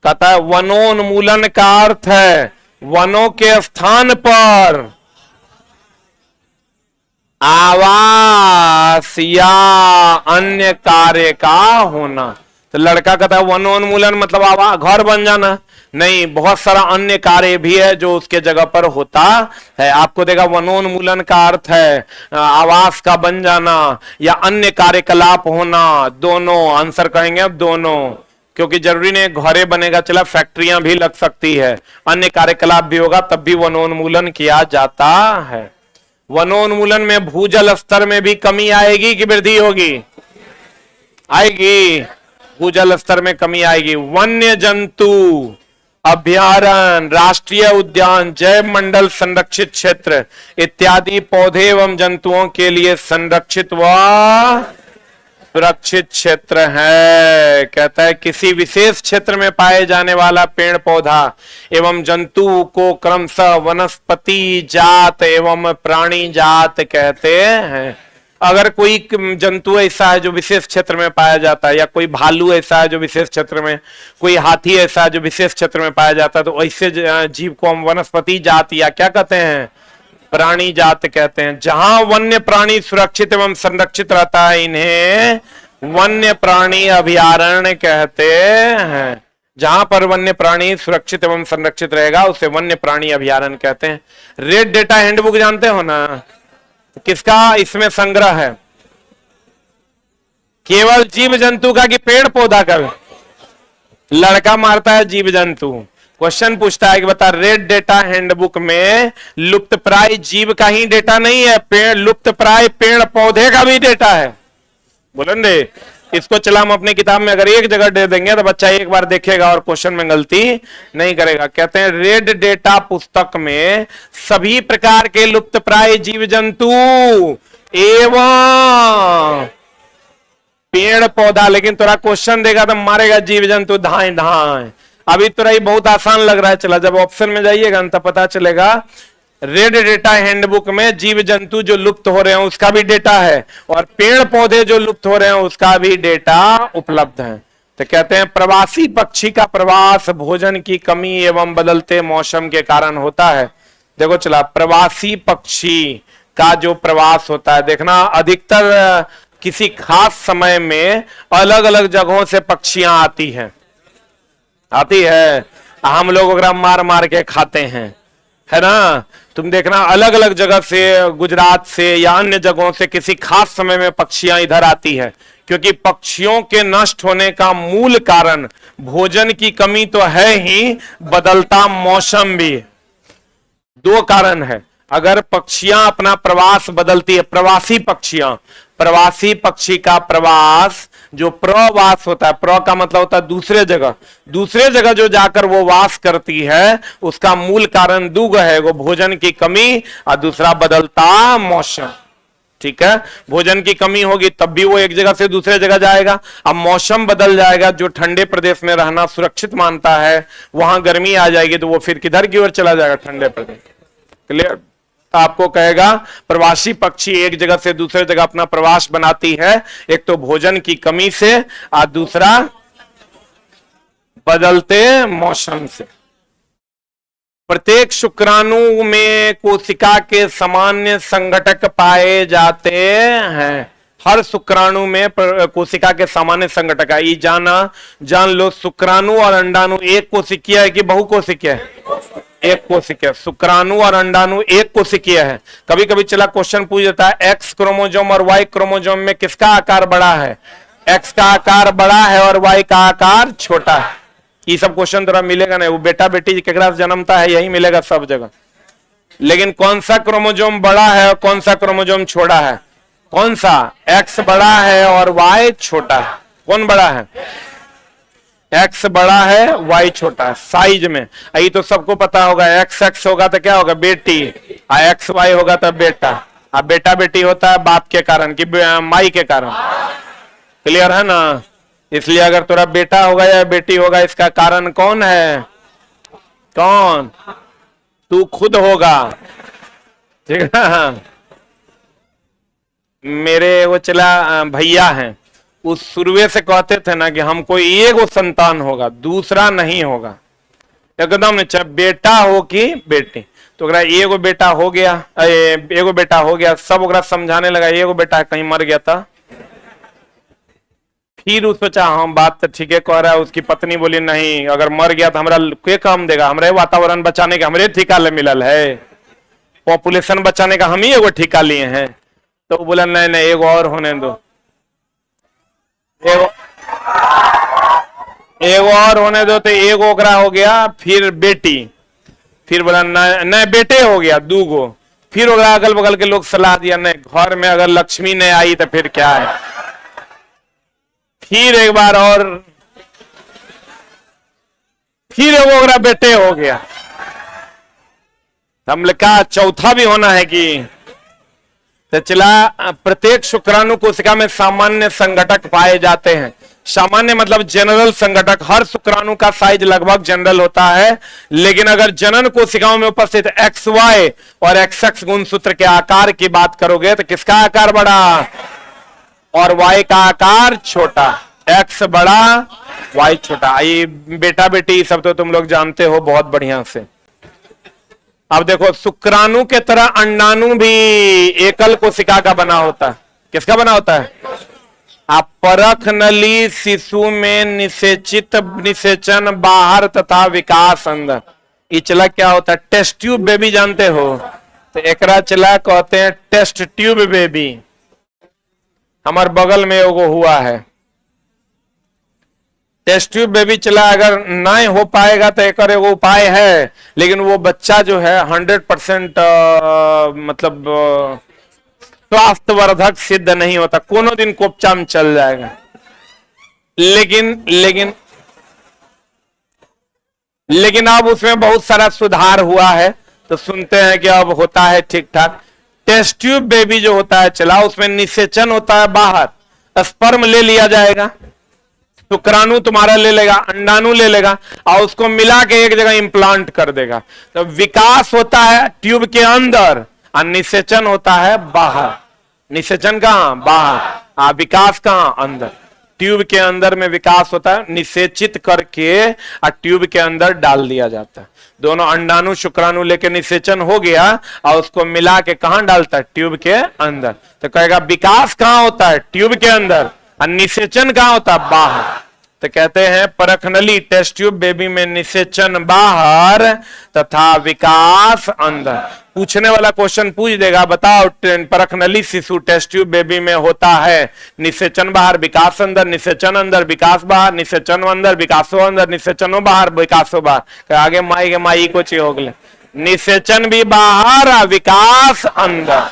कहता है वनोन्मूलन का अर्थ है वनों के स्थान पर आवास या अन्य कार्य का होना। तो लड़का कहता है वनोन्मूलन मतलब आवास घर बन जाना नहीं, बहुत सारा अन्य कार्य भी है जो उसके जगह पर होता है। आपको देगा वनोन्मूलन का अर्थ है आवास का बन जाना या अन्य कार्यकलाप होना, दोनों आंसर कहेंगे अब दोनों, क्योंकि जरूरी नहीं घरे बनेगा, चला फैक्ट्रियां भी लग सकती है, अन्य कार्यकलाप भी होगा तब भी वनोन्मूलन किया जाता है। वनोन्मूलन में भूजल स्तर में भी कमी आएगी कि वृद्धि होगी, आएगी, भूजल स्तर में कमी आएगी। वन्य जंतु अभयारण्य, राष्ट्रीय उद्यान, जैव मंडल संरक्षित क्षेत्र इत्यादि पौधे एवं जंतुओं के लिए संरक्षित व सुरक्षित क्षेत्र है। कहता है किसी विशेष क्षेत्र में पाए जाने वाला पेड़ पौधा एवं जंतु को क्रमशः वनस्पति जात एवं प्राणी जात कहते हैं। अगर कोई जंतु ऐसा है जो विशेष क्षेत्र में पाया जाता है, या कोई भालू ऐसा है जो विशेष क्षेत्र में, कोई हाथी ऐसा है जो विशेष क्षेत्र में पाया जाता है, तो ऐसे जीव को हम वनस्पति जात या क्या कहते हैं, प्राणी जात कहते हैं। जहां वन्य प्राणी सुरक्षित एवं संरक्षित रहता है इन्हें वन्य प्राणी अभयारण्य कहते हैं। जहां पर वन्य प्राणी सुरक्षित एवं संरक्षित रहेगा उसे वन्य प्राणी अभयारण्य कहते हैं। रेड डेटा हैंडबुक जानते हो ना, किसका इसमें संग्रह है, केवल जीव जंतु का कि पेड़ पौधा का? लड़का मारता है जीव जंतु। क्वेश्चन पूछता है कि बता रेड डेटा हैंडबुक में लुप्तप्राय जीव का ही डेटा नहीं है, पेड़ लुप्तप्राय पेड़ पौधे का भी डेटा है। बोलेंगे इसको चला हम अपनी किताब में अगर एक जगह दे देंगे तो बच्चा एक बार देखेगा और क्वेश्चन में गलती नहीं करेगा। कहते हैं रेड डेटा पुस्तक में सभी प्रकार के लुप्तप्राय जीव जंतु एवं पेड़ पौधा, लेकिन थोड़ा क्वेश्चन देगा तो मारेगा जीव जंतु धाए धाए। अभी तो ये बहुत आसान लग रहा है, चला जब ऑप्शन में जाइएगा तब पता चलेगा। रेड डेटा हैंडबुक में जीव जंतु जो लुप्त हो रहे हैं उसका भी डेटा है और पेड़ पौधे जो लुप्त हो रहे हैं उसका भी डेटा उपलब्ध है। तो कहते हैं प्रवासी पक्षी का प्रवास भोजन की कमी एवं बदलते मौसम के कारण होता है। देखो चला प्रवासी पक्षी का जो प्रवास होता है, देखना अधिकतर किसी खास समय में अलग अलग जगहों से पक्षियां आती है, हम लोग अगर मार मार के खाते हैं, है ना। तुम देखना अलग अलग जगह से, गुजरात से या अन्य जगहों से किसी खास समय में पक्षियां इधर आती है, क्योंकि पक्षियों के नष्ट होने का मूल कारण भोजन की कमी तो है ही, बदलता मौसम भी। दो कारण है। अगर पक्षियां अपना प्रवास बदलती है, प्रवासी पक्षी का प्रवास जो प्रवास होता है, प्र का मतलब होता है दूसरे जगह जो जाकर वो वास करती है, उसका मूल कारण दुग है, वो भोजन की कमी और दूसरा बदलता मौसम। ठीक है, भोजन की कमी होगी तब भी वो एक जगह से दूसरे जगह जाएगा। अब मौसम बदल जाएगा, जो ठंडे प्रदेश में रहना सुरक्षित मानता है वहां गर्मी आ जाएगी तो वो फिर किधर की ओर चला जाएगा, ठंडे प्रदेश। क्लियर? आपको कहेगा प्रवासी पक्षी एक जगह से दूसरे जगह अपना प्रवास बनाती है, एक तो भोजन की कमी से और दूसरा बदलते मौसम से। प्रत्येक शुक्राणु में कोशिका के सामान्य संघटक पाए जाते हैं। हर शुक्राणु में कोशिका के सामान्य संघटक है। ये जान लो, शुक्राणु और अंडाणु एक कोशिकीय है कि बहुकोशिकीय है? एक कोशिकीय। शुक्राणु और अंडाणु एक कोशिकीय है। कभी कभी चला क्वेश्चन पूछ देता है, एक्स क्रोमोजोम और वाई क्रोमोजोम में किसका आकार बड़ा है? एक्स का आकार बड़ा है और वाई का आकार छोटा है। ये सब क्वेश्चन थोड़ा मिलेगा नहीं, वो बेटा बेटी केकरा से जन्मता है यही मिलेगा सब जगह। लेकिन कौन सा क्रोमोजोम बड़ा है और कौन सा क्रोमोजोम छोटा है? कौन सा? एक्स बड़ा है और वाई छोटा है। कौन बड़ा है? एक्स बड़ा है, वाई छोटा है साइज में। यही तो सबको पता होगा, एक्स एक्स होगा तो क्या होगा? बेटी, और एक्स वाई होगा तो बेटा। अब बेटा बेटी होता है बाप के कारण कि माई के कारण। क्लियर है ना? इसलिए अगर तेरा बेटा होगा या बेटी होगा, इसका कारण कौन है? कौन? तू खुद होगा। ठीक है? मेरे वो चला भैया हैं, उस शुरुए से कहते थे ना कि हमको एगो संतान होगा, दूसरा नहीं होगा। एकदम नहीं, चाहे बेटा हो कि बेटी। तो अगर एगो बेटा हो गया, एगो बेटा हो गया, सब ओकरा समझाने लगा एगो बेटा कहीं मर गया था। फिर उस सोचा हाँ बात तो ठीक है कह रहा है। उसकी पत्नी बोली नहीं, अगर मर गया तो हमरा के काम देगा? हमरे वातावरण बचाने का हमरे ठेका ले मिलल है, पॉपुलेशन बचाने का हम ही एगो ठेका लिए हैं। तो बोला नहीं नहीं एगो और होने दो, एगो और होने दो। तो एगो ओकरा हो गया, फिर बेटी, फिर बोला नहीं बेटे हो गया दूगो। फिर ओकरा अगल बगल के लोग सलाह दिया नहीं, घर में अगर लक्ष्मी नहीं आई तो फिर क्या है। फिर एक बार और, फिर एगो ओकरा बेटे हो गया। हमने कहा चौथा भी होना है कि तो चला। प्रत्येक शुक्राणु कोशिका में सामान्य संघटक पाए जाते हैं। सामान्य मतलब जनरल संघटक। हर शुक्राणु का साइज लगभग जनरल होता है, लेकिन अगर जनन कोशिकाओं में उपस्थित एक्स वाई और एक्स एक्स गुणसूत्र के आकार की बात करोगे तो किसका आकार बड़ा और वाई का आकार छोटा? एक्स बड़ा, वाई छोटा। ये बेटा बेटी सब तो तुम लोग जानते हो बहुत बढ़िया से। अब देखो, शुक्राणु के तरह अंडाणु भी एकल कोशिका का बना होता है। किसका बना होता है? आप परख नली शिशु में निषेचन बाहर तथा विकास अंदर। ये चला क्या होता है? टेस्ट ट्यूब बेबी जानते हो? तो एकरा चला कहते हैं टेस्ट ट्यूब बेबी। हमारे बगल में एगो हुआ है टेस्ट ट्यूब बेबी। चला अगर नहीं हो पाएगा तो एक एगो उपाय है, लेकिन वो बच्चा जो है 100% मतलब स्वास्थ्यवर्धक सिद्ध नहीं होता। कोनो दिन कोपचा में चल जाएगा, लेकिन अब उसमें बहुत सारा सुधार हुआ है, तो सुनते हैं कि अब होता है ठीक ठाक। टेस्ट ट्यूब बेबी जो होता है चला, उसमें निषेचन होता है बाहर। स्पर्म ले लिया जाएगा, शुक्राणु तुम्हारा ले लेगा, अंडाणु ले लेगा और उसको मिला के एक जगह इंप्लांट कर देगा। तो विकास होता है ट्यूब के अंदर और निषेचन होता है बाहर। निषेचन कहां? बाहर। विकास कहां? अंदर। ट्यूब के अंदर में विकास होता है, निषेचित करके और ट्यूब के अंदर डाल दिया जाता है। दोनों अंडाणु शुक्राणु लेके निषेचन हो गया और उसको मिला के कहां डालता है? ट्यूब के अंदर। तो कहेगा विकास कहां होता है? ट्यूब के अंदर। और निषेचन कहां होता है? बाहर। तो कहते हैं परखनली टेस्ट ट्यूब बेबी में निषेचन बाहर तथा विकास अंदर। पूछने वाला क्वेश्चन पूछ देगा, बताओ परखनली शिशु टेस्ट ट्यूब बेबी में होता है निषेचन बाहर विकास अंदर, निषेचन अंदर विकास बाहर, निषेचन अंदर विकासो अंदर, निषेचनो बाहर विकासो बाहर। आगे माई को ची हो गए, निषेचन भी बाहर विकास अंदर।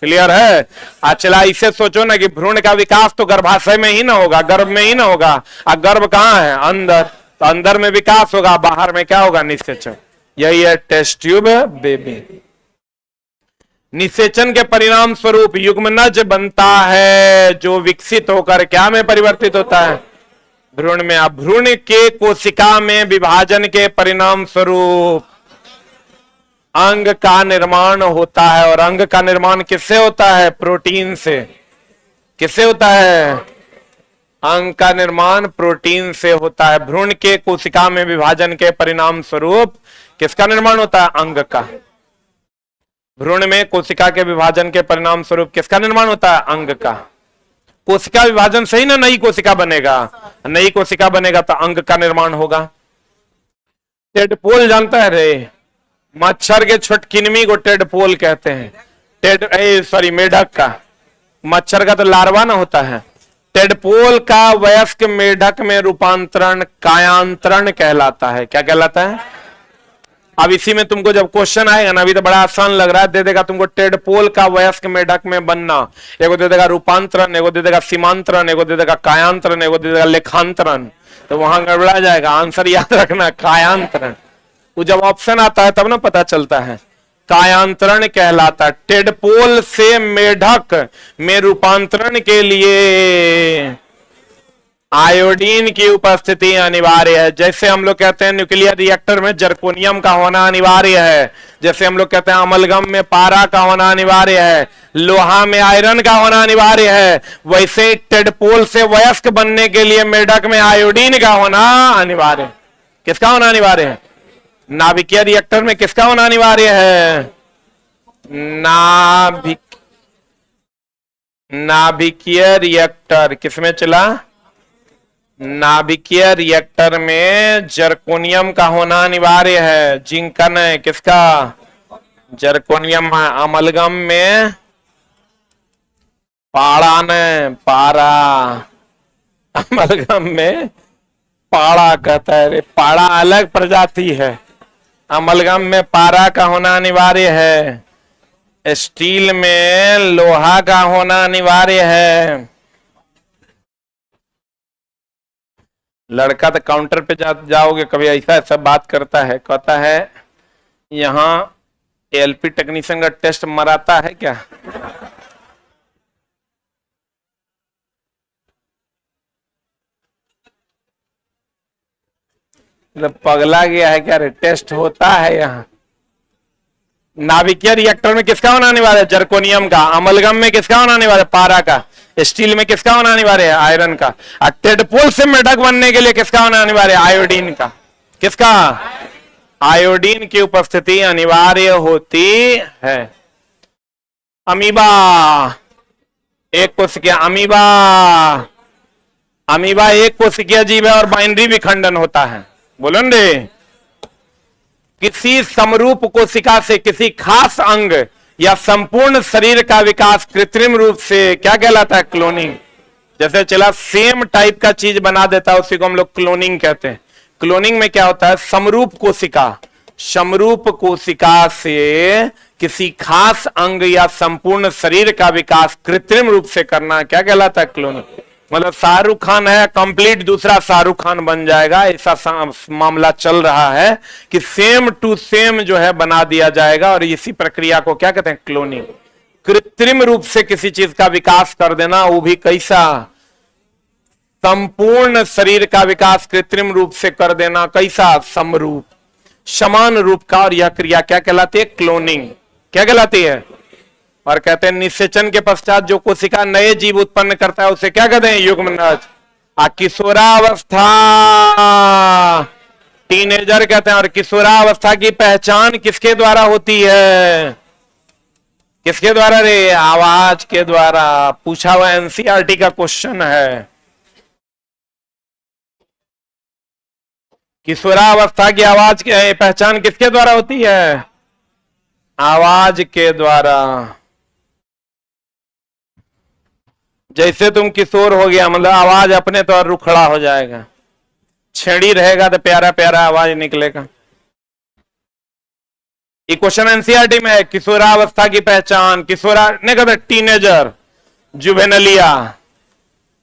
क्लियर है? चला इसे सोचो ना कि भ्रूण का विकास तो गर्भाशय में ही ना होगा, गर्भ में ही ना होगा। गर्भ कहाँ है? अंदर। तो अंदर में विकास होगा, बाहर में क्या होगा? निषेचन। यही है टेस्ट ट्यूब बेबी। निषेचन के परिणाम स्वरूप युग्मनज बनता है, जो विकसित होकर क्या में परिवर्तित होता है? भ्रूण में। अब भ्रूण के कोशिका में विभाजन के परिणाम स्वरूप अंग का निर्माण होता है। और अंग का निर्माण किससे होता है? प्रोटीन से। किससे होता है? अंग का निर्माण प्रोटीन से होता है। भ्रूण के कोशिका में विभाजन के परिणाम स्वरूप किसका निर्माण होता है? अंग का। भ्रूण में कोशिका के विभाजन के परिणाम स्वरूप किसका निर्माण होता है? अंग का। कोशिका विभाजन से ही ना नई कोशिका बनेगा, नई कोशिका बनेगा तो अंग का निर्माण होगा। टेडपोल जानता है रे? मच्छर के छुटकिनमी को टेडपोल कहते हैं। मेढक का। मच्छर का तो लार्वा ना होता है। टेडपोल का वयस्क मेढक में रूपांतरण कायांतरण कहलाता है। क्या कहलाता है? अब इसी में तुमको जब क्वेश्चन आएगा ना, अभी तो बड़ा आसान लग रहा है, दे देगा तुमको टेडपोल का वयस्क मेढक में बनना, एगो दे देगा रूपांतरण, एगो दे देगा सीमांतरण, एगो दे देगा कायांतरण, एगो दे देगा लेखांतरण। तो वहां गड़बड़ा जाएगा। आंसर याद रखना, कायांतरण। वो जब ऑप्शन आता है तब ना पता चलता है। कायांतरण कहलाता। टेडपोल से मेढक में रूपांतरण के लिए आयोडीन की उपस्थिति अनिवार्य है। जैसे हम लोग कहते हैं न्यूक्लियर रिएक्टर में जर्कोनियम का होना अनिवार्य है, जैसे हम लोग कहते हैं अमलगम में पारा का होना अनिवार्य है, लोहा में आयरन का होना अनिवार्य है, वैसे टेडपोल से वयस्क बनने के लिए मेढक में आयोडीन का होना अनिवार्य है। किसका होना अनिवार्य है? नाभिकीय रिएक्टर में किसका होना अनिवार्य है? नाभिकीय रिएक्टर किसमें चला? नाभिकीय रिएक्टर में जर्कोनियम का होना अनिवार्य है। जिंकन है किसका? जर्कोनियम है। अमलगम में पारा ने पारा, अमलगम में पारा कहता है रे। पारा अलग प्रजाति है, अमलगम में पारा का होना अनिवार्य है। स्टील में लोहा का होना अनिवार्य है। लड़का तो काउंटर पे जाओगे कभी ऐसा ऐसा बात करता है, कहता है यहाँ एलपी टेक्नीशियन का टेस्ट मराता है क्या? मतलब पगला गया है क्या रे? टेस्ट होता है यहाँ। नाभिकीय रिएक्टर में किसका होना अनिवार्य है? जर्कोनियम का। अमलगम में किसका होना अनिवार्य है? पारा का। स्टील में किसका होना अनिवार्य है? आयरन का। और टेडपोल से मेढक बनने के लिए किसका होना अनिवार्य है? आयोडीन का। किसका? आयोडीन की उपस्थिति अनिवार्य होती है। अमीबा, एक कोशिकीय अमीबा। अमीबा एक कोशिकीय जीव है और बाइनरी विखंडन होता है। बोलो न रे। किसी समरूप कोशिका से किसी खास अंग या संपूर्ण शरीर का विकास कृत्रिम रूप से क्या कहलाता है? क्लोनिंग। जैसे चला सेम टाइप का चीज बना देता है, उसी को हम लोग क्लोनिंग कहते हैं। क्लोनिंग में क्या होता है? समरूप कोशिका, समरूप कोशिका से किसी खास अंग या संपूर्ण शरीर का विकास कृत्रिम रूप से करना क्या कहलाता है? क्लोनिंग। मतलब शाहरुख खान है, कंप्लीट दूसरा शाहरुख खान बन जाएगा, ऐसा मामला चल रहा है कि सेम टू सेम जो है बना दिया जाएगा। और इसी प्रक्रिया को क्या कहते हैं? क्लोनिंग। कृत्रिम रूप से किसी चीज का विकास कर देना, वो भी कैसा? संपूर्ण शरीर का विकास कृत्रिम रूप से कर देना, कैसा? समरूप, समान रूप का। और यह क्रिया क्या कहलाती है? क्लोनिंग। क्या कहलाती है? और कहते हैं निषेचन के पश्चात जो कोशिका नए जीव उत्पन्न करता है उसे क्या कहते हैं? युग्मनज। किशोरावस्था, टीनेजर कहते हैं। और किशोरावस्था की पहचान किसके द्वारा होती है? किसके द्वारा रे? आवाज के द्वारा। पूछा हुआ एनसीईआरटी का क्वेश्चन है। किशोरावस्था की आवाज की पहचान किसके द्वारा होती है? आवाज के द्वारा। जैसे तुम किशोर हो गया मतलब आवाज अपने तौर रुखड़ा हो जाएगा। छेड़ी रहेगा तो प्यारा प्यारा आवाज निकलेगा। ये क्वेश्चन एनसीईआरटी में है। किशोरावस्था की पहचान, नहीं कहते टीनेजर, जुवेनलिया,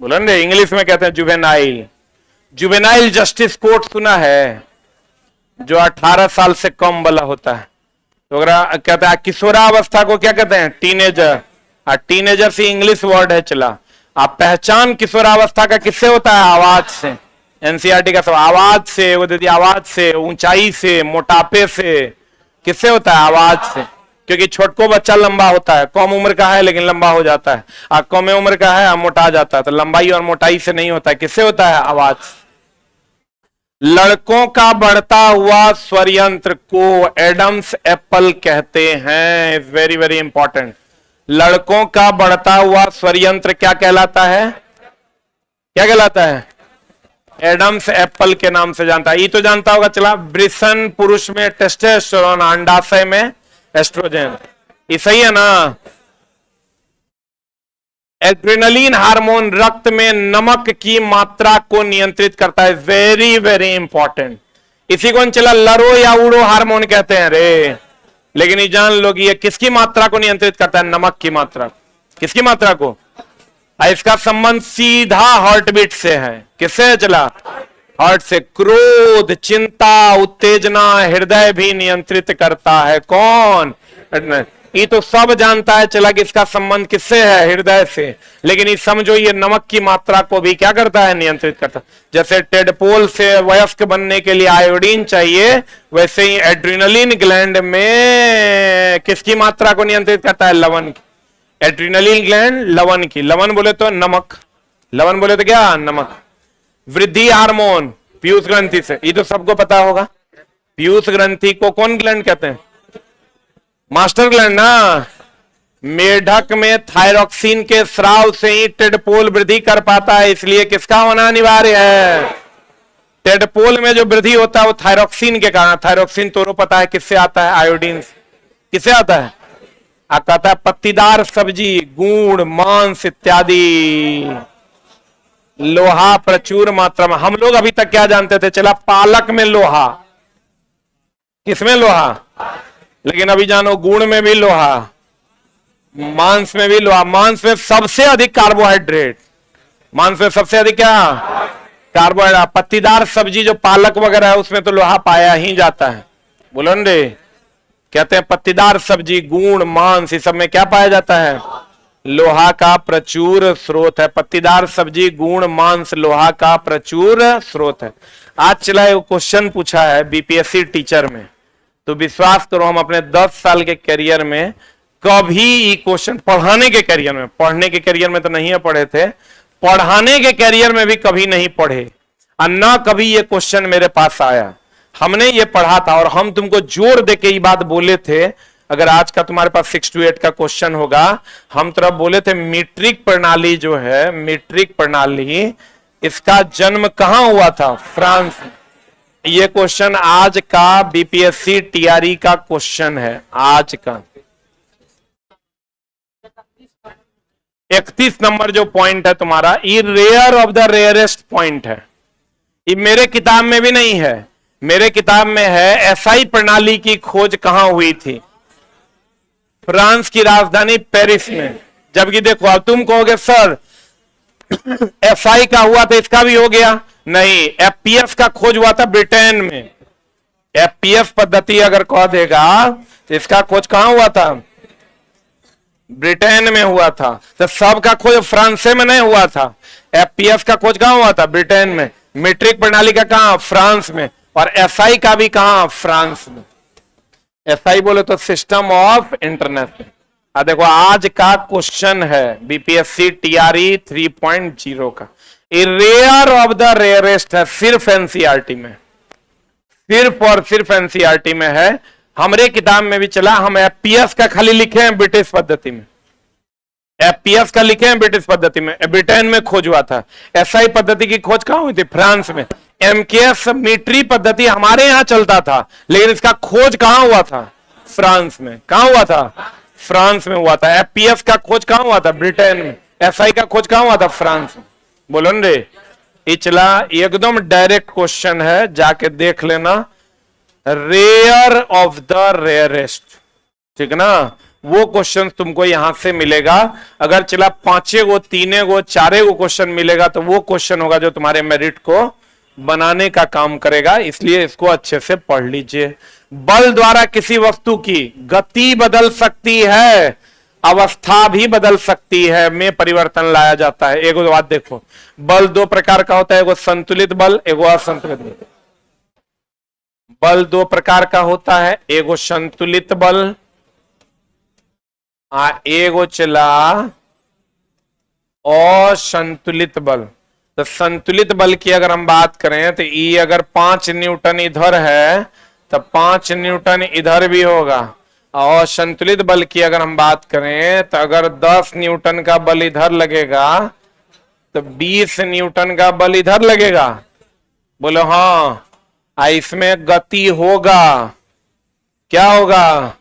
बोलो ना, इंग्लिश में कहते हैं जुवेनाइल। जुवेनाइल जस्टिस कोर्ट सुना है, जो 18 साल से कम वाला होता है। तो अगर कहता है किशोरावस्था को क्या कहते हैं, टीनेजर। टीनेजर से इंग्लिश वर्ड है चला। आप पहचान किशोरावस्था का किससे होता है, आवाज से। एनसीईआरटी का सब आवाज से, वो देती आवाज से, ऊंचाई से, मोटापे से, किससे होता है, आवाज से। क्योंकि छोटको बच्चा लंबा होता है, कम उम्र का है लेकिन लंबा हो जाता है, और कम उम्र का है मोटा जाता है। तो लंबाई और मोटाई से नहीं होता है, किससे होता है, आवाज से। लड़कों का बढ़ता हुआ स्वर यंत्र को एडम्स एप्पल कहते हैं। Is very very important. लड़कों का बढ़ता हुआ स्वर यंत्र क्या कहलाता है, क्या कहलाता है, एडम्स एप्पल के नाम से जानता है। ये तो जानता होगा चला, वृषण पुरुष में टेस्टोस्टेरोन, अंडाशय में एस्ट्रोजन। ये सही है ना। एड्रेनलिन हार्मोन रक्त में नमक की मात्रा को नियंत्रित करता है। Very very important. इसी को चला लरो या उड़ो हार्मोन कहते हैं रे। लेकिन ये जान लो कि ये किसकी मात्रा को नियंत्रित करता है, नमक की मात्रा। किसकी मात्रा को, इसका संबंध सीधा हार्ट बीट से है। किससे है चला, हार्ट से। क्रोध, चिंता, उत्तेजना हृदय भी नियंत्रित करता है। कौन, ये तो सब जानता है चला कि इसका संबंध किससे है, हृदय से। लेकिन ये समझो ये नमक की मात्रा को भी क्या करता है, नियंत्रित करता है। जैसे टेडपोल से वयस्क बनने के लिए आयोडीन चाहिए, वैसे ही एड्रिनलिन ग्लैंड में किसकी मात्रा को नियंत्रित करता है, लवण की। एड्रिनलिन ग्लैंड लवण की। लवण बोले तो नमक, लवण बोले तो क्या, नमक। वृद्धि हार्मोन पीयूष ग्रंथि से, ये तो सबको पता होगा। पीयूष ग्रंथि को कौन ग्लैंड कहते हैं, मास्टर ग्लैंड ना। मेढक में थायरॉक्सिन के स्राव से ही टेडपोल वृद्धि कर पाता है, इसलिए किसका होना अनिवार्य है, टेडपोल में जो वृद्धि होता है वो थायरॉक्सिन के कारण। थायरॉक्सिन तो पता है किससे आता है, आयोडीन से। किससे आता है, कहता है पत्तीदार सब्जी, गुड़, मांस इत्यादि। लोहा प्रचुर मात्रा में। हम लोग अभी तक क्या जानते थे चला, पालक में लोहा, किसमें लोहा, लेकिन अभी जानो गुड़ में भी लोहा, मांस में भी लोहा। मांस में सबसे अधिक कार्बोहाइड्रेट, मांस में सबसे अधिक क्या, कार्बोहाइड्रेट। पत्तीदार सब्जी जो पालक वगैरह है उसमें तो लोहा पाया ही जाता है। बोलो रे, कहते हैं पत्तीदार सब्जी, गुड़, मांस, इस सब में क्या पाया जाता है, लोहा का प्रचुर स्रोत है। पत्तीदार सब्जी, गुड़, मांस लोहा का प्रचुर स्रोत है। आज चला एक क्वेश्चन पूछा है बीपीएससी टीचर में, तो विश्वास करो हम अपने 10 साल के करियर में कभी ये क्वेश्चन, पढ़ाने के करियर में, पढ़ने के करियर में तो नहीं है पढ़े थे, पढ़ाने के करियर में भी कभी नहीं पढ़े, और ना कभी ये क्वेश्चन मेरे पास आया। हमने ये पढ़ा था और हम तुमको जोर दे के ये बात बोले थे, अगर आज का तुम्हारे पास 6 to 8 का क्वेश्चन होगा, हम तरफ बोले थे मीट्रिक प्रणाली जो है, मीट्रिक प्रणाली, इसका जन्म कहां हुआ था, फ्रांस। ये क्वेश्चन आज का बीपीएससी टीआरई का क्वेश्चन है, आज का 31 नंबर जो पॉइंट है तुम्हारा, ये rare of the rarest point है। ये मेरे किताब में भी नहीं है, मेरे किताब में है एसआई प्रणाली की खोज कहां हुई थी, फ्रांस की राजधानी पेरिस में। जबकि देखो अब तुम कहोगे सर एफआई का हुआ था, इसका भी हो गया, नहीं, एफपीएस का खोज हुआ था ब्रिटेन में। एफपीएस पद्धति अगर कह देगा तो इसका खोज कहां हुआ था, ब्रिटेन में हुआ था। तो सबका खोज फ्रांस में नहीं हुआ था, एफपीएस का खोज कहां हुआ था, ब्रिटेन में। मीट्रिक प्रणाली का कहां, फ्रांस में। और एसआई का भी कहां, फ्रांस में। एसआई बोले तो सिस्टम ऑफ इंटरनेट। देखो आज का क्वेश्चन है बीपीएससी टीआरई 3.0 का, रेयर ऑफ द रेयरेस्ट है, सिर्फ एनसीईआरटी में, सिर्फ और सिर्फ एनसीईआरटी में है। हमारे किताब में भी चला, हम एफपीएस का खाली लिखे हैं ब्रिटिश पद्धति में, एफपीएस का लिखे हैं ब्रिटिश पद्धति में, ब्रिटेन में खोज हुआ था। एसआई पद्धति की खोज कहां हुई थी, फ्रांस में। एमकेएस मीट्री पद्धति हमारे यहां चलता था, लेकिन इसका खोज कहां हुआ था, फ्रांस में। कहां हुआ था, फ्रांस में हुआ था। एफपीएस का खोज कहां हुआ था, ब्रिटेन में। एसआई का खोज कहां हुआ था, फ्रांस में। बोलो रे, ये चला एकदम डायरेक्ट क्वेश्चन है, जाके देख लेना। रेयर ऑफ द रेयरेस्ट, ठीक ना। वो क्वेश्चन तुमको यहां से मिलेगा। अगर चला 5 गो 3 गो 4 गो क्वेश्चन मिलेगा तो वो क्वेश्चन होगा जो तुम्हारे मेरिट को बनाने का काम करेगा। इसलिए इसको अच्छे से पढ़ लीजिए। बल द्वारा किसी वस्तु की गति बदल सकती है, अवस्था भी बदल सकती है, में परिवर्तन लाया जाता है। एक बात देखो, बल 2 प्रकार का होता है, एगो संतुलित बल, एगो असंतुलित बल। बल 2 प्रकार का होता है, एगो संतुलित बल, एगो चला असंतुलित बल। तो संतुलित बल की अगर हम बात करें तो ई अगर 5 न्यूटन इधर है तो 5 न्यूटन इधर भी होगा। और संतुलित बल की अगर हम बात करें तो अगर 10 न्यूटन का बल इधर लगेगा तो 20 न्यूटन का बल इधर लगेगा। बोलो हाँ। इसमें गति होगा, क्या होगा?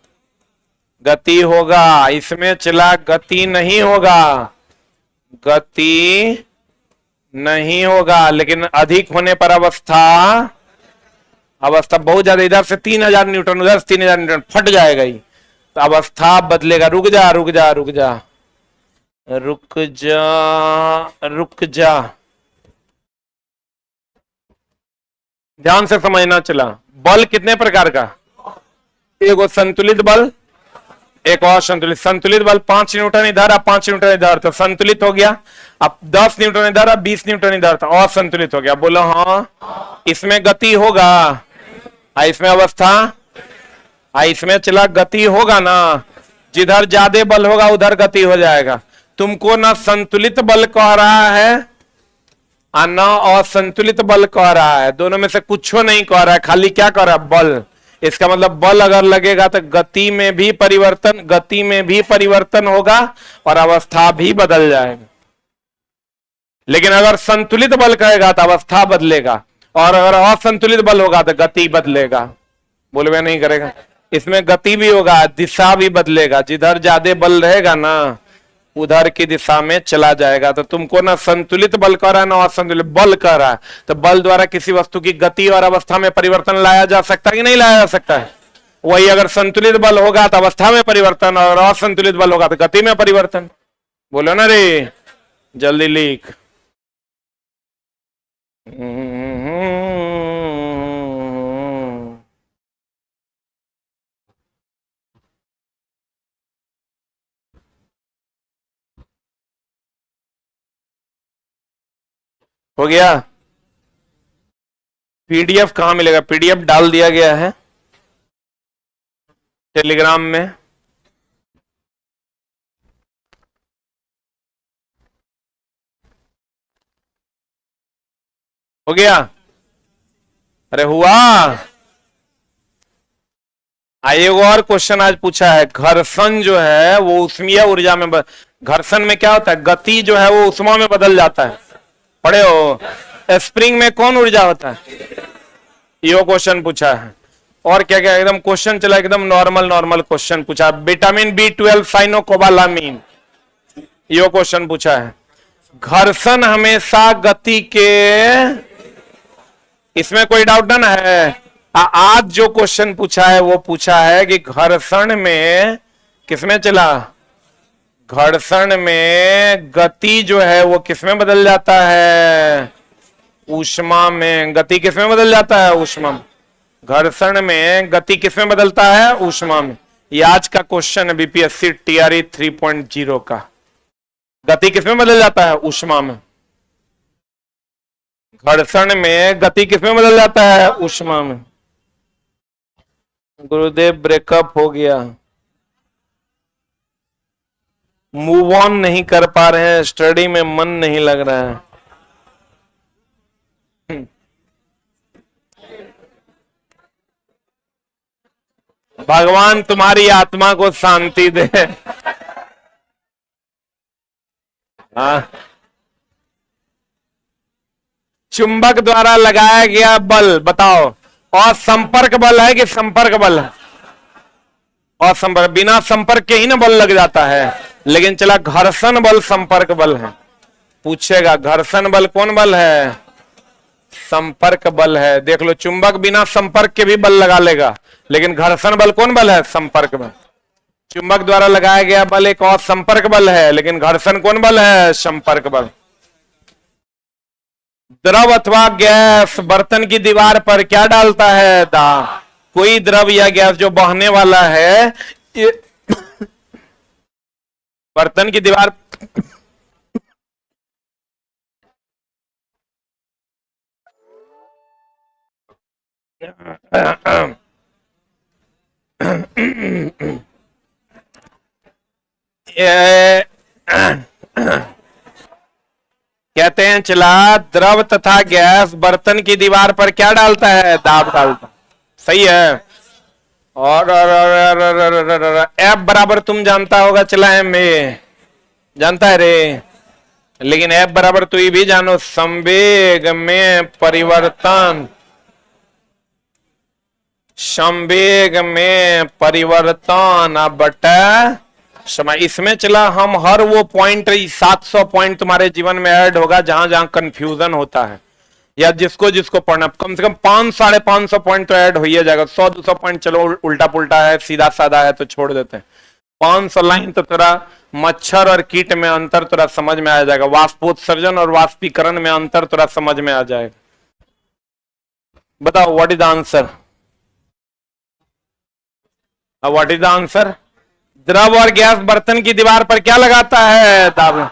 गति होगा। इसमें चला गति नहीं होगा, गति नहीं होगा। लेकिन अधिक होने पर अवस्था बहुत ज्यादा, इधर से 3000 न्यूटन, उधर से 3000 न्यूटन, फट जाएगा ही, तो अवस्था बदलेगा। रुक जा रुक जा रुक जा रुक जा रुक जा, ध्यान से समझना। चला बल कितने प्रकार का? एगो संतुलित बल, एक और संतुलित। संतुलित बल 5 न्यूटन इधर, अब 5 न्यूटन इधर, तो संतुलित हो गया। अब 10 न्यूटन इधर, अब 20 न्यूटन इधर, तो असंतुलित हो गया। बोलो हाँ। इसमें गति होगा, इसमें अवस्था, इसमें चला गति होगा ना। जिधर ज्यादा बल होगा उधर गति हो जाएगा। तुमको ना संतुलित बल कह रहा है और ना असंतुलित बल कह रहा है, दोनों में से कुछ नहीं कह रहा है, खाली क्या कह रहा है? बल। इसका मतलब बल अगर लगेगा तो गति में भी परिवर्तन होगा और अवस्था भी बदल जाएगा। लेकिन अगर संतुलित बल कहेगा तो अवस्था बदलेगा, और अगर असंतुलित बल होगा तो गति बदलेगा। बोलवे नहीं करेगा। इसमें गति भी होगा, दिशा भी बदलेगा। जिधर ज्यादा बल रहेगा ना उधर की दिशा में चला जाएगा। तो तुमको ना संतुलित बल कह रहा है ना असंतुलित बल कह रहा है। तो बल द्वारा किसी वस्तु की गति और अवस्था में परिवर्तन लाया जा सकता है कि नहीं लाया जा सकता है? वही अगर संतुलित बल होगा तो अवस्था में परिवर्तन, और असंतुलित बल होगा तो गति में परिवर्तन। बोलो ना रे, जल्दी लिख। हो गया? पीडीएफ कहां मिलेगा? पीडीएफ डाल दिया गया है टेलीग्राम में। हो गया? अरे हुआ? एक और क्वेश्चन आज पूछा है। घर्षण जो है वो ऊष्मीय ऊर्जा में घर्षण में क्या होता है? गति जो है वो ऊष्मा में बदल जाता है। पढ़े हो? स्प्रिंग में कौन ऊर्जा होता है? ये क्वेश्चन पूछा है। और क्या क्या एकदम क्वेश्चन चला, एकदम नॉर्मल क्वेश्चन पूछा। विटामिन B12 साइनोकोबालामीन, ये क्वेश्चन पूछा है। घर्षण हमेशा गति के, इसमें कोई डाउट ना है? आज जो क्वेश्चन पूछा है वो पूछा है कि घर्षण में किसमें चला? घर्षण में गति जो है वो किसमें बदल जाता है? ऊष्मा में। गति किसमें बदल जाता है? ऊष्मा में। घर्षण में गति किसमें बदलता है? ऊष्मा में। ये आज का क्वेश्चन है बीपीएससी TRE 3.0 का। गति किसमें बदल जाता है? ऊष्मा में। घर्षण में गति किसमें बदल जाता है? ऊष्मा में। गुरुदेव ब्रेकअप हो गया, मूव ऑन नहीं कर पा रहे हैं, स्टडी में मन नहीं लग रहा है। भगवान तुम्हारी आत्मा को शांति दे। हाँ। चुंबक द्वारा लगाया गया बल बताओ, और संपर्क बल है कि संपर्क बल है? और संपर्क, बिना संपर्क के ही ना बल लग जाता है। लेकिन चला घर्षण बल संपर्क बल है। पूछेगा घर्षण बल कौन बल है? संपर्क बल है। देख लो, चुंबक बिना संपर्क के भी बल लगा लेगा, लेकिन घर्षण बल कौन बल है? संपर्क बल। चुंबक द्वारा लगाया गया बल एक और संपर्क बल है, लेकिन घर्षण कौन बल है? संपर्क बल। द्रव अथवा गैस बर्तन की दीवार पर क्या डालता है? दाब। कोई द्रव या गैस जो बहने वाला है, ये बर्तन की दीवार कहते हैं चला द्रव तथा गैस बर्तन की दीवार पर क्या डालता है? दाब डालता। सही है। और एफ बराबर तुम जानता होगा, चला एम में जानता है रे, लेकिन एफ बराबर तो ये भी जानो, संवेग में परिवर्तन। संवेग में परिवर्तन बटा समय। इसमें चला हम हर वो पॉइंट 700 पॉइंट तुम्हारे जीवन में ऐड होगा जहां जहां कंफ्यूजन होता है, या जिसको जिसको पढ़ना, कम से कम 500-550 पॉइंट तो ऐड हो ही जाएगा। 100-200 पॉइंट चलो उल्टा पुल्टा है, सीधा साधा है तो छोड़ देते हैं। 500 लाइन तो तेरा मच्छर और कीट में अंतर तेरा समझ में आ जाएगा, वाष्पोत्सर्जन और वाष्पीकरण में अंतर तेरा समझ में आ जाएगा। बताओ what is the answer? What is the answer? द्रव और गैस बर्तन की दीवार पर क्या लगाता है? दाब।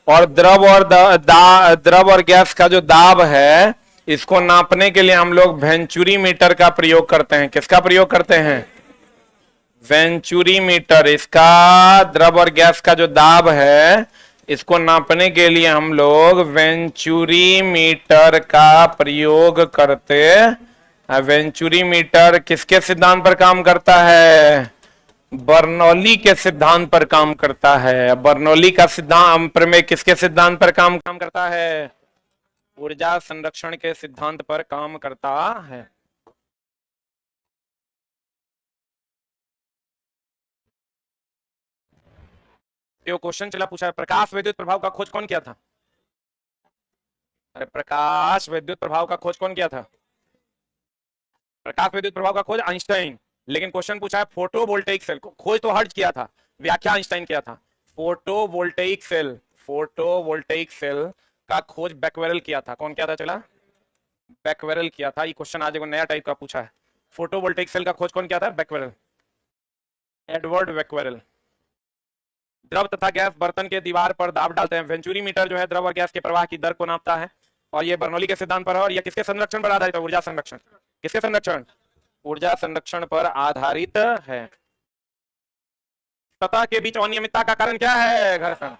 और द्रव और गैस का जो दाब है, इसको नापने के लिए हम लोग वेंचुरी मीटर का प्रयोग करते हैं। किसका प्रयोग करते हैं? Venturi meter. इसका द्रव और गैस का जो दाब है, इसको नापने के लिए हम लोग वेंचुरी मीटर का प्रयोग करते हैं। वेंचुरी मीटर किसके सिद्धांत पर काम करता है? बर्नौली के सिद्धांत पर काम करता है। बर्नौली का सिद्धांत प्रमेय किसके सिद्धांत पर काम करता है? ऊर्जा संरक्षण के सिद्धांत पर काम करता है। ये क्वेश्चन चला पूछा है, प्रकाश विद्युत प्रभाव का खोज कौन किया था? अरे प्रकाश विद्युत प्रभाव का खोज कौन किया था? प्रकाश विद्युत प्रभाव का खोज आइंस्टाइन। लेकिन क्वेश्चन पूछा है फोटोवोल्टेइक सेल को खोज तो हर्ट्ज किया था, व्याख्या आइंस्टाइन किया था। फोटोवोल्टेइक सेल का खोज बैक्वेरेल किया था। कौन किया था? चला बैक्वेरेल किया था। ये क्वेश्चन आज एक नया टाइप का पूछा है। फोटोवोल्टेइक सेल का खोज कौन किया था? Becquerel, Edward Becquerel. द्रव तथा गैस बर्तन के दीवार पर दाब डालते हैं। वेंचुरी मीटर जो है द्रव और गैस के प्रवाह की दर को नापता है, और ये बर्नौली के सिद्धांत पर है। और ये किसके संरक्षण पर आधारित है? ऊर्जा संरक्षण। किसके संरक्षण? ऊर्जा संरक्षण पर आधारित है। सतह के बीच अनियमितता का कारण क्या है? घर्षण।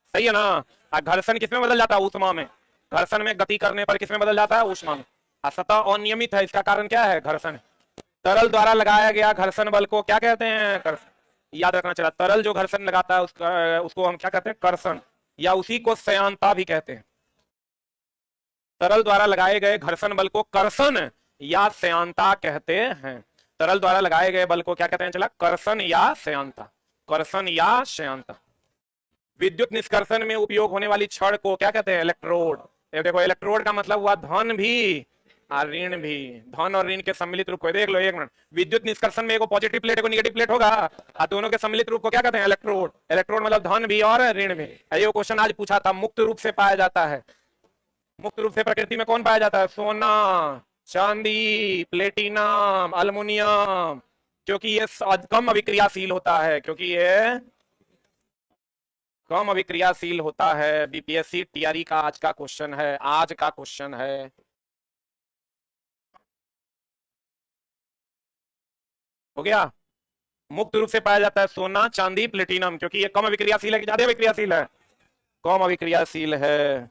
सही है ना? घर्षण किसमें बदल जाता है? ऊष्मा में। घर्षण में गति करने पर किसमें बदल जाता है? ऊष्मा में। सतह अनियमित है, इसका कारण क्या है? घर्षण। तरल द्वारा लगाया गया घर्षण बल को क्या कहते हैं? कर्षण। याद रखना चला, तरल जो घर्षण लगाता है उसको हम क्या कहते हैं? कर्षण, या उसी को श्यानता भी कहते हैं। तरल द्वारा लगाए गए घर्षण बल को कर्षण या श्यानता कहते हैं। तरल द्वारा लगाए गए बल को क्या कहते हैं? चला कर्षण या श्यानता। कर्षण या श्यानता। विद्युत निष्कर्षण में उपयोग होने वाली छड़ को क्या कहते हैं? इलेक्ट्रोड। देखो, इलेक्ट्रोड का मतलब हुआ धन भी और ऋण भी। धन और ऋण के सम्मिलित रूप को देख लो, एक मिनट। विद्युत निष्कर्षण में एक पॉजिटिव प्लेट एक नेगेटिव प्लेट होगा, और दोनों के सम्मिलित रूप को क्या कहते हैं? इलेक्ट्रोड। इलेक्ट्रोड मतलब धन भी और ऋण भी। ये क्वेश्चन आज पूछा था। मुक्त रूप से पाया जाता है। मुक्त रूप से प्रकृति में कौन पाया जाता है? सोना, चांदी, प्लेटिनम, अल्युमिनियम, क्योंकि ये कम अभिक्रियाशील होता है। क्योंकि ये कम अभिक्रियाशील होता है। बीपीएससी टीआरई का आज का क्वेश्चन है। आज का क्वेश्चन है। हो गया? मुक्त रूप से पाया जाता है सोना, चांदी, प्लेटिनम, क्योंकि ये कम अभिक्रियाशील है कि ज्यादा अभिक्रियाशील है? कम अभिक्रियाशील है।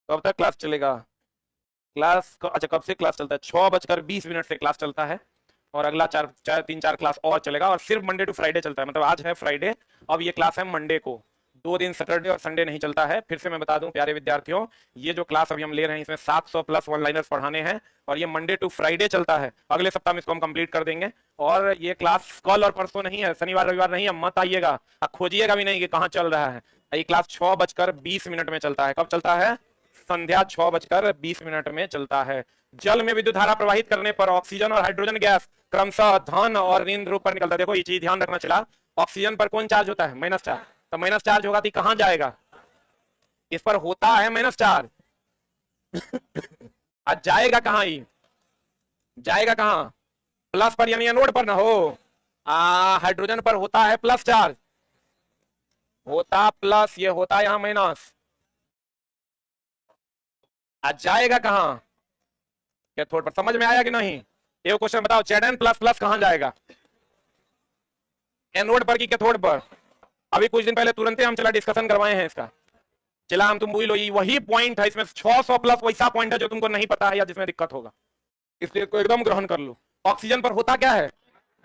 कब तक क्लास चलेगा? क्लास अच्छा कब से क्लास चलता है? 6:20 से क्लास चलता है, और अगला 3-4 क्लास और चलेगा, और सिर्फ मंडे टू फ्राइडे चलता है। मतलब आज है फ्राइडे, अब ये क्लास है मंडे को। 2 दिन सैटरडे और संडे नहीं चलता है। फिर से मैं बता दूं प्यारे विद्यार्थियों, ये जो क्लास अभी हम ले रहे हैं इसमें 700 प्लस वन लाइनर्स पढ़ाने हैं, और ये मंडे टू फ्राइडे चलता है। अगले सप्ताह में इसको हम कंप्लीट कर देंगे। और ये क्लास कल और परसों नहीं है, शनिवार रविवार नहीं है। मत आइएगा, खोजिएगा भी नहीं कि कहाँ चल रहा है। ये क्लास 6:20 में चलता है। कब चलता है? संध्या 6:20 में चलता है। जल में विद्युत धारा प्रवाहित करने पर ऑक्सीजन और हाइड्रोजन गैस क्रमशः धन और ऋण रूप पर निकलता है। देखो ये चीज ध्यान रखना चला, ऑक्सीजन पर कौन चार्ज होता है? Minus charge. तो माइनस चार्ज होगा तो कहां जाएगा? इस पर होता है माइनस चार्ज। आज जाएगा कहां? ही जाएगा कहां? प्लस पर, यानी एनोड पर ना हो। हाइड्रोजन पर होता है प्लस चार्ज, होता प्लस, ये होता यहां माइनस। आज जाएगा कहां? कैथोड पर। समझ में आया कि नहीं? ये क्वेश्चन बताओ, Zn प्लस प्लस कहां जाएगा? एनोड पर कि कैथोड पर? अभी कुछ दिन पहले तुरंत हम चला डिस्कशन करवाए हैं इसका। चला हम तुम भूल लो, वही पॉइंट है इसमें। 600 प्लस वैसा पॉइंट है जो तुमको नहीं पता है या जिसमें दिक्कत होगा, इसलिए को एकदम ग्रहण कर लो। ऑक्सीजन पर होता क्या है?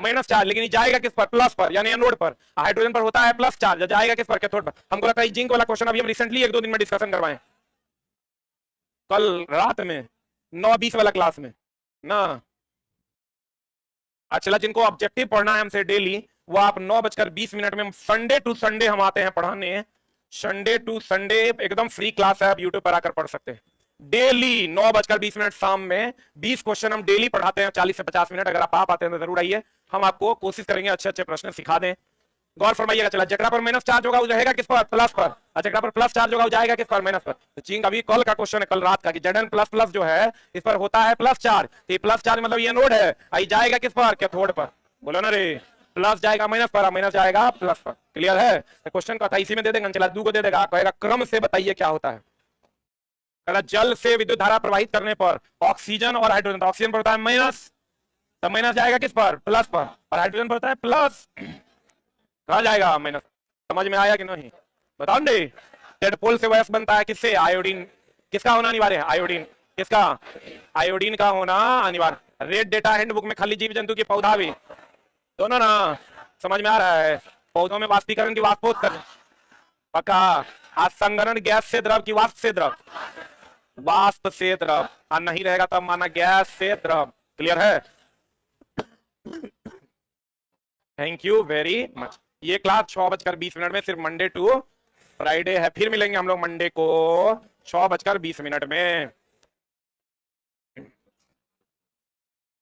माइनस चार्ज, लेकिन जाएगा किस पर? प्लस पर, यानी एनोड पर। हाइड्रोजन पर होता है प्लस चार्ज, जाएगा किस पर? कैथोड पर। हमको लगता है जिंक वाला क्वेश्चन अभी हम रिसेंटली 1-2 दिन में डिस्कशन करवाए, कल रात में 9:20 वाला क्लास में ना। अच्छा, जिनको ऑब्जेक्टिव पढ़ना है हमसे डेली, वो आप 9:20 में, संडे टू संडे हम आते हैं पढ़ाने। संडे टू संडे एकदम फ्री क्लास है, आप यूट्यूब पर आकर पढ़ सकते हैं। डेली 9:20 शाम में 20 क्वेश्चन हम डेली पढ़ाते हैं, 40 से 50 मिनट। अगर आप आते हैं तो जरूर आइए, हम आपको कोशिश करेंगे अच्छे अच्छे प्रश्न सिखा दें। गौर फरमाइएगा। चला, जकरा पर माइनस चार्ज होगा वो रहेगा किस पर? प्लस पर। और जकरा पर प्लस चार्ज होगा वो जाएगा किस पर? माइनस पर। तो चिंग अभी कल का क्वेश्चन है, कल रात का, कि Zn प्लस प्लस जो है इस पर होता है प्लस चार्ज। तो प्लस चार्ज मतलब ये नोड है, आई जाएगा किस पर? कैथोड पर। बोलो ना रे, प्लस जाएगा माइनस पर, माइनस जाएगा प्लस पर। क्लियर है? तो क्वेश्चन का था इसी में दे देंगे। चला 2 को दे देगा, कहेगा क्रम से बताइए क्या होता है। जल से विद्युत धारा प्रवाहित करने पर ऑक्सीजन और हाइड्रोजन, तो ऑक्सीजन पर होता है माइनस, तो माइनस जाएगा किस पर? प्लस पर। और हाइड्रोजन पर होता है प्लस, कहा जाएगा? माइनस। समझ में आया कि नहीं? बताओ दे। डेडपोल से वयस्क बनता है किससे? आयोडीन। किसका होना अनिवार्य है? आयोडीन। किसका? आयोडीन का होना अनिवार्य। रेड डेटा हैंडबुक में खाली जीव जंतु की, पौधा भी, दोनों ना। समझ में आ रहा है? पौधों में वाष्पीकरण की वाष्पोत्सर्जन पक्का। आज संघनन गैस से द्रव की वाष्प से द्रव, वाष्प से द्रव। नहीं रहेगा तब माना गैस से द्रव। क्लियर है? Thank you very much. ये क्लास 6:20 में, सिर्फ मंडे टू फ्राइडे है। फिर मिलेंगे हम लोग मंडे को 6:20 में।